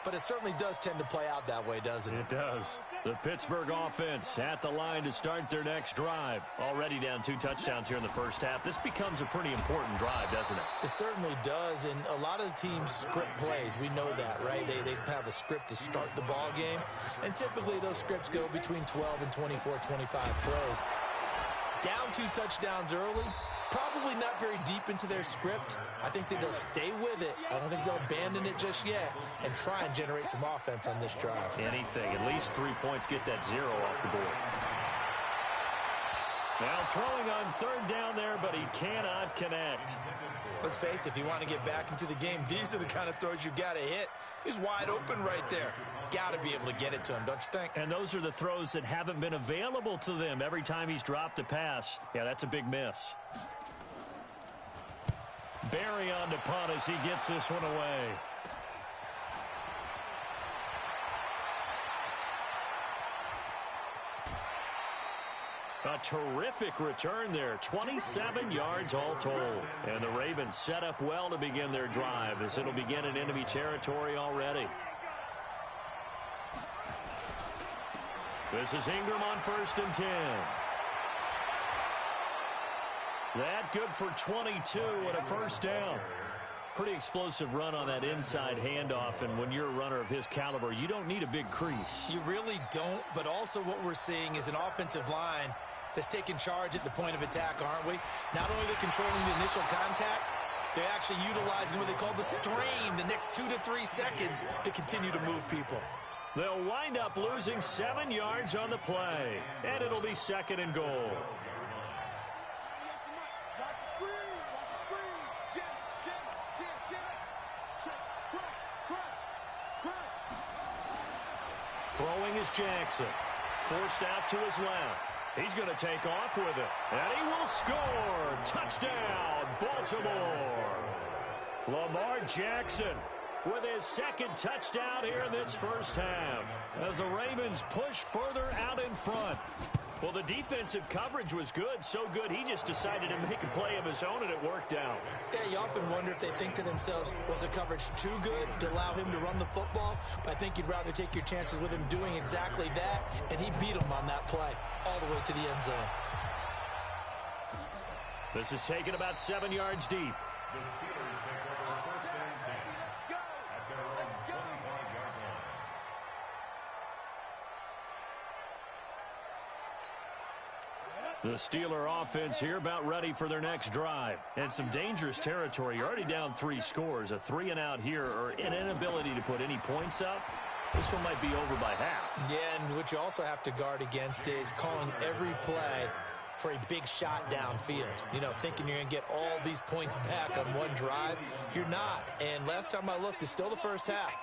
but it certainly does tend to play out that way, doesn't it? It does. The Pittsburgh offense at the line to start their next drive. Already down 2 touchdowns here in the first half. This becomes a pretty important drive, doesn't it? It certainly does, and a lot of the teams script plays. We know that, right? They have a script to start the ball game, and typically those scripts go between 12 and 24, 25 plays. Down 2 touchdowns early, probably not very deep into their script. I think that they'll stay with it. I don't think they'll abandon it just yet and try and generate some offense on this drive. Anything. At least 3 points, get that 0 off the board. Now throwing on 3rd down there, but he cannot connect. Let's face it, if you want to get back into the game, these are the kind of throws you got to hit. He's wide open right there. Got to be able to get it to him, don't you think? And those are the throws that haven't been available to them every time he's dropped a pass. Yeah, that's a big miss. Barry on to punt as he gets this one away. A terrific return there. 27 yards all told. And the Ravens set up well to begin their drive as it'll begin in enemy territory already. This is Ingram on 1st and 10. That good for 22 and a first down. Pretty explosive run on that inside handoff, and when you're a runner of his caliber, you don't need a big crease. You really don't, but also what we're seeing is an offensive line that's taking charge at the point of attack, aren't we? Not only are they controlling the initial contact, they're actually utilizing what they call the strain, the next 2 to 3 seconds to continue to move people. They'll wind up losing 7 yards on the play, and it'll be 2nd and goal. Throwing is Jackson. Forced out to his left. He's going to take off with it. And he will score. Touchdown, Baltimore. Lamar Jackson with his second touchdown here in this first half as the Ravens push further out in front. Well, the defensive coverage was good, so good he just decided to make a play of his own, and it worked out. Yeah, you often wonder if they think to themselves, was the coverage too good to allow him to run the football? But I think you'd rather take your chances with him doing exactly that, and he beat him on that play all the way to the end zone. This is taken about 7 yards deep. The Steelers take over first and 10 at their own 25-yard line. The Steeler offense here about ready for their next drive. And some dangerous territory. You're already down 3 scores. A 3-and-out here or an inability to put any points up. This one might be over by half. Yeah, and what you also have to guard against is calling every play for a big shot downfield. You know, thinking you're going to get all these points back on one drive. You're not. And last time I looked, it's still the first half.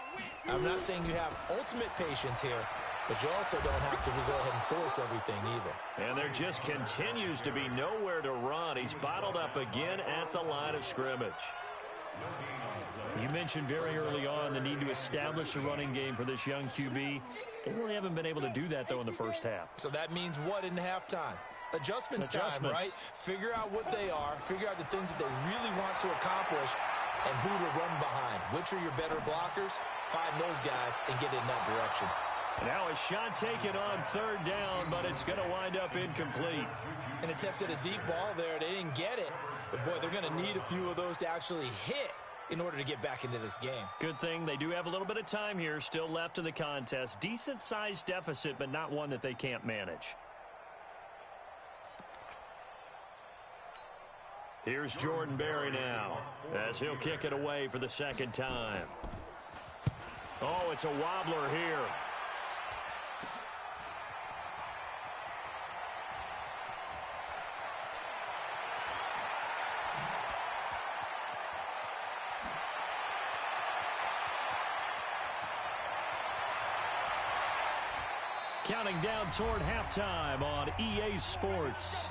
I'm not saying you have ultimate patience here, but you also don't have to go ahead and force everything either. And there just continues to be nowhere to run. He's bottled up again at the line of scrimmage. You mentioned very early on the need to establish a running game for this young QB. They really haven't been able to do that, though, in the first half. So that means what in halftime? Adjustments time, right? Figure out what they are. Figure out the things that they really want to accomplish and who to run behind. Which are your better blockers? Find those guys and get in that direction. Now a shot taken on third down, but it's going to wind up incomplete. An attempt at a deep ball there. They didn't get it. But, boy, they're going to need a few of those to actually hit in order to get back into this game. Good thing they do have a little bit of time here still left in the contest. Decent-sized deficit, but not one that they can't manage. Here's Jordan Berry now as he'll kick it away for the second time. Oh, it's a wobbler here. Counting down toward halftime on EA Sports.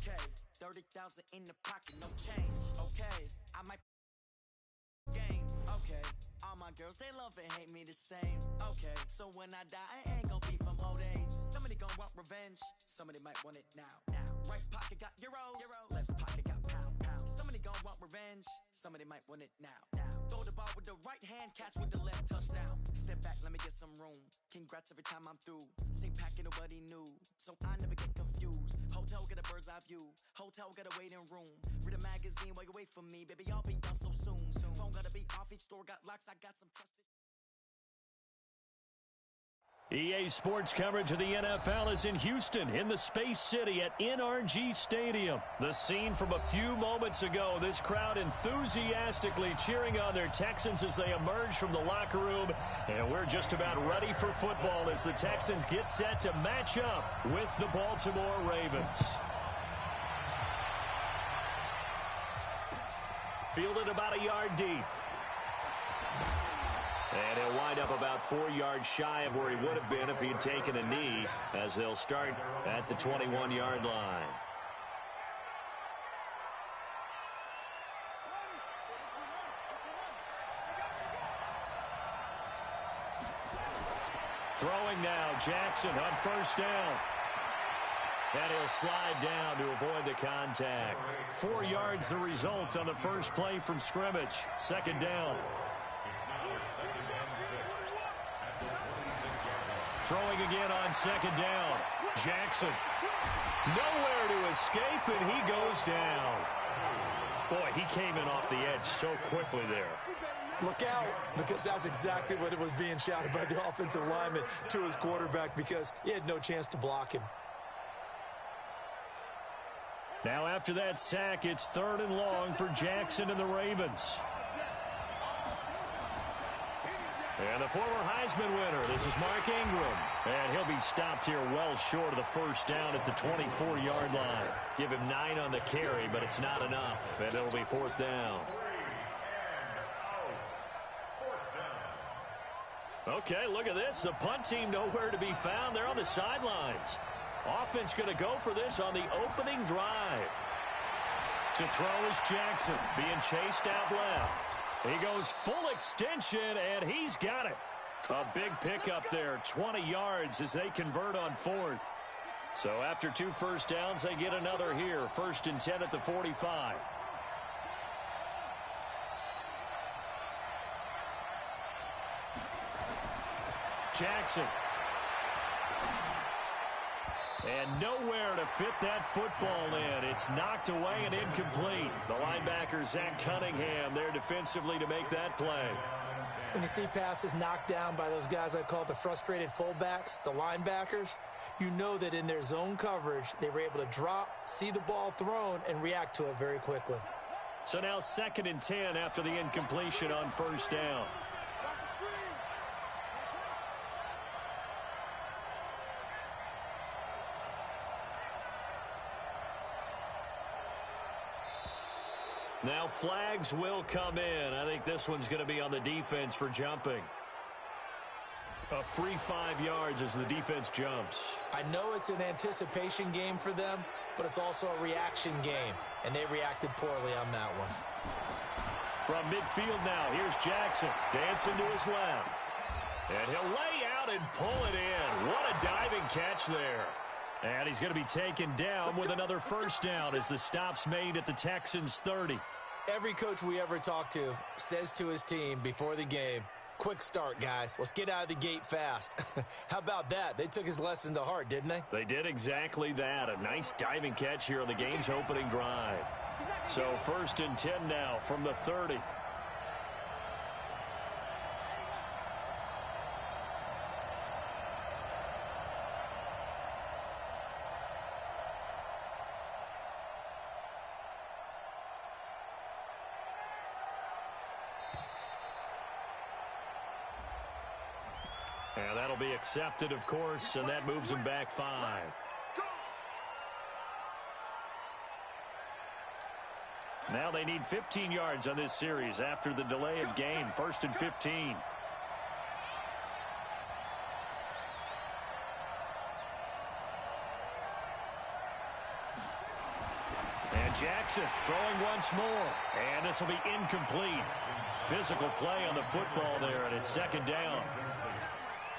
Okay, 30,000 in the pocket, no change. Okay, I might game. Okay, all my girls, they love and hate me the same. Okay, so when I die, I ain't gonna be from old age. Somebody gonna want revenge, somebody might want it now. Right pocket got euros, left pocket got pound. Somebody gonna want revenge, somebody might want it now. Throw the ball with the right hand, catch with the left, touchdown. Step back, let me get some room. Congrats every time I'm through. Same packet, nobody knew, so I never get confused. Hotel get a bird's eye view. Hotel get a waiting room. Read a magazine while you wait for me, baby. I'll be done so soon. Phone gotta be off. Each store got locks. I got some trusted. EA Sports coverage of the NFL is in Houston, in the Space City at NRG Stadium. The scene from a few moments ago, this crowd enthusiastically cheering on their Texans as they emerge from the locker room. And we're just about ready for football as the Texans get set to match up with the Baltimore Ravens. Fielded about a yard deep. And he'll wind up about 4 yards shy of where he would have been if he had taken a knee, as they'll start at the 21-yard line. Throwing now, Jackson on first down. And he'll slide down to avoid the contact. 4 yards the result on the first play from scrimmage. Second down. Throwing again on second down. Jackson. Nowhere to escape, and he goes down. Boy, he came in off the edge so quickly there. Look out, because that's exactly what it was being shouted by the offensive lineman to his quarterback, because he had no chance to block him. Now after that sack, it's 3rd and long for Jackson and the Ravens. And the former Heisman winner, this is Mark Ingram. And he'll be stopped here well short of the first down at the 24-yard line. Give him 9 on the carry, but it's not enough. And it'll be 4th down. Okay, look at this. The punt team nowhere to be found. They're on the sidelines. Offense going to go for this on the opening drive. To throw is Jackson, being chased out left. He goes full extension, and he's got it. A big pickup there, 20 yards as they convert on 4th. So after 2 first downs, they get another here. 1st and 10 at the 45. Jackson. And nowhere to fit that football in. It's knocked away and incomplete. The linebacker, Zach Cunningham, there defensively to make that play. When you see passes knocked down by those guys I call the frustrated fullbacks, the linebackers, you know that in their zone coverage, they were able to drop, see the ball thrown, and react to it very quickly. So now 2nd and 10 after the incompletion on 1st down. Now flags will come in. I think this one's going to be on the defense for jumping. A free 5 yards as the defense jumps. I know it's an anticipation game for them, but it's also a reaction game, and they reacted poorly on that one. From midfield now, here's Jackson dancing to his left. And he'll lay out and pull it in. What a diving catch there. And he's going to be taken down with another first down as the stop's made at the Texans' 30. Every coach we ever talk to says to his team before the game, quick start, guys. Let's get out of the gate fast. How about that? They took his lesson to heart, didn't they? They did exactly that. A nice diving catch here on the game's opening drive. So 1st and 10 now from the 30. And that'll be accepted, of course, and that moves him back 5. Now they need 15 yards on this series after the delay of game. 1st and 15. And Jackson throwing once more. And this will be incomplete. Physical play on the football there, and it's 2nd down.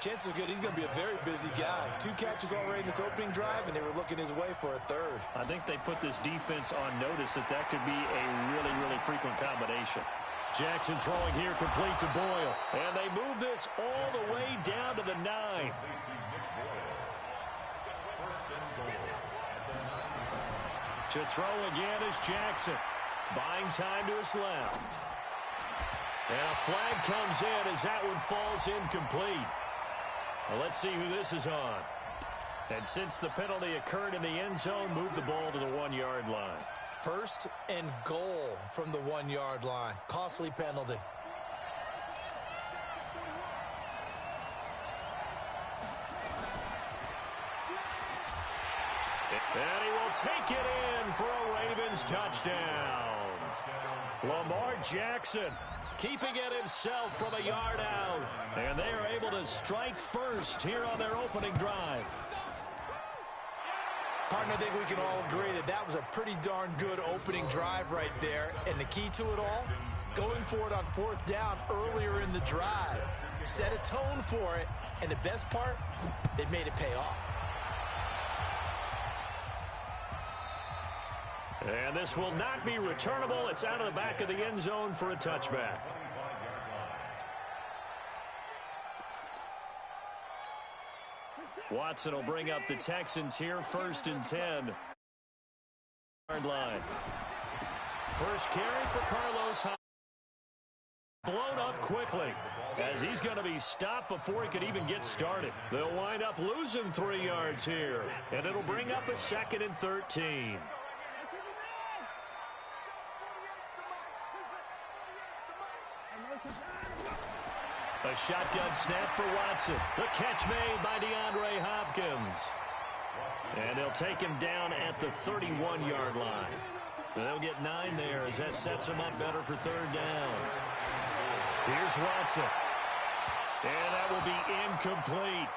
Chances are good he's going to be a very busy guy. 2 catches already in this opening drive, and they were looking his way for a 3rd. I think they put this defense on notice that that could be a really, really frequent combination. Jackson throwing here complete to Boyle. And they move this all the way down to the 9. To throw again is Jackson. Buying time to his left. And a flag comes in as that one falls incomplete. Well, let's see who this is on. And since the penalty occurred in the end zone, move the ball to the 1-yard line. 1st and goal from the 1-yard line. Costly penalty. And he will take it in for a Ravens touchdown. Lamar Jackson keeping it himself from a yard out. And they are able to strike first here on their opening drive. Partner, I think we can all agree that that was a pretty darn good opening drive right there. And the key to it all, going for it on 4th down earlier in the drive. Set a tone for it. And the best part, they made it pay off. And this will not be returnable. It's out of the back of the end zone for a touchback. Watson will bring up the Texans here, 1st and 10. Yard line. First carry for Carlos Hyde. Blown up quickly as he's going to be stopped before he could even get started. They'll wind up losing 3 yards here, and it'll bring up a 2nd and 13. A shotgun snap for Watson. The catch made by DeAndre Hopkins. And they'll take him down at the 31-yard line. They'll get 9 there as that sets him up better for third down. Here's Watson. And that will be incomplete.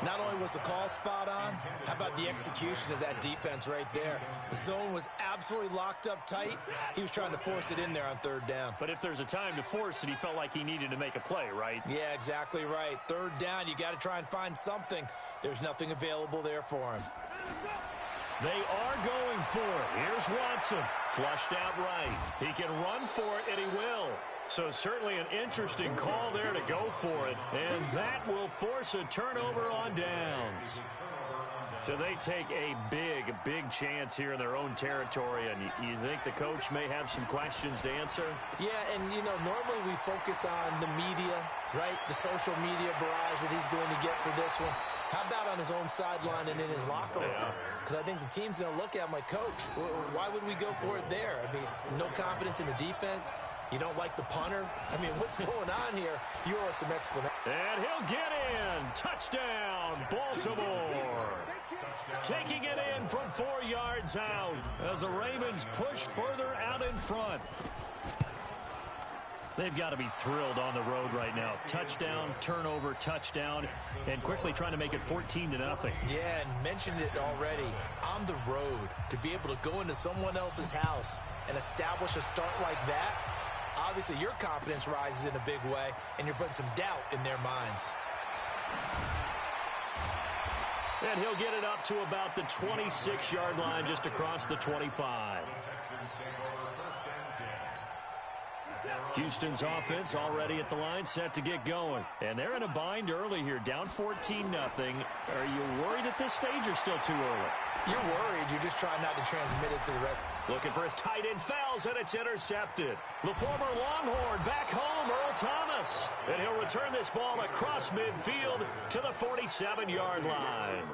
Not only was the call spot on, how about the execution of that defense right there? The zone was absolutely locked up tight. He was trying to force it in there on third down. But if there's a time to force it, he felt like he needed to make a play, right? Yeah, exactly right. Third down, you got to try and find something. There's nothing available there for him. They are going for it. Here's Watson. Flushed out right. He can run for it, and he will. So certainly an interesting call there to go for it. And that will force a turnover on downs. So they take a big chance here in their own territory. And you think the coach may have some questions to answer? Yeah, and, normally we focus on the media, right? The social media barrage that he's going to get for this one. How about on his own sideline and in his locker room? Because I think the team's going to look at him like, Coach, why would we go for it there? I mean, no confidence in the defense. You don't like the punter? I mean, what's going on here? You owe us some explanation. And he'll get in. Touchdown, Baltimore. Taking it in from 4 yards out as the Ravens push further out in front. They've got to be thrilled on the road right now. Touchdown, turnover, touchdown, and quickly trying to make it 14-0. Yeah, and mentioned it already. On the road, to be able to go into someone else's house and establish a start like that, obviously your confidence rises in a big way, and you're putting some doubt in their minds. And he'll get it up to about the 26-yard line, just across the 25. Houston's offense already at the line, set to get going. And they're in a bind early here, down 14-0. Are you worried at this stage or still too early? You're worried. You're just trying not to transmit it to the rest. Looking for his tight end, fouls, and it's intercepted. The former Longhorn back home, Earl Thomas. And he'll return this ball across midfield to the 47-yard line.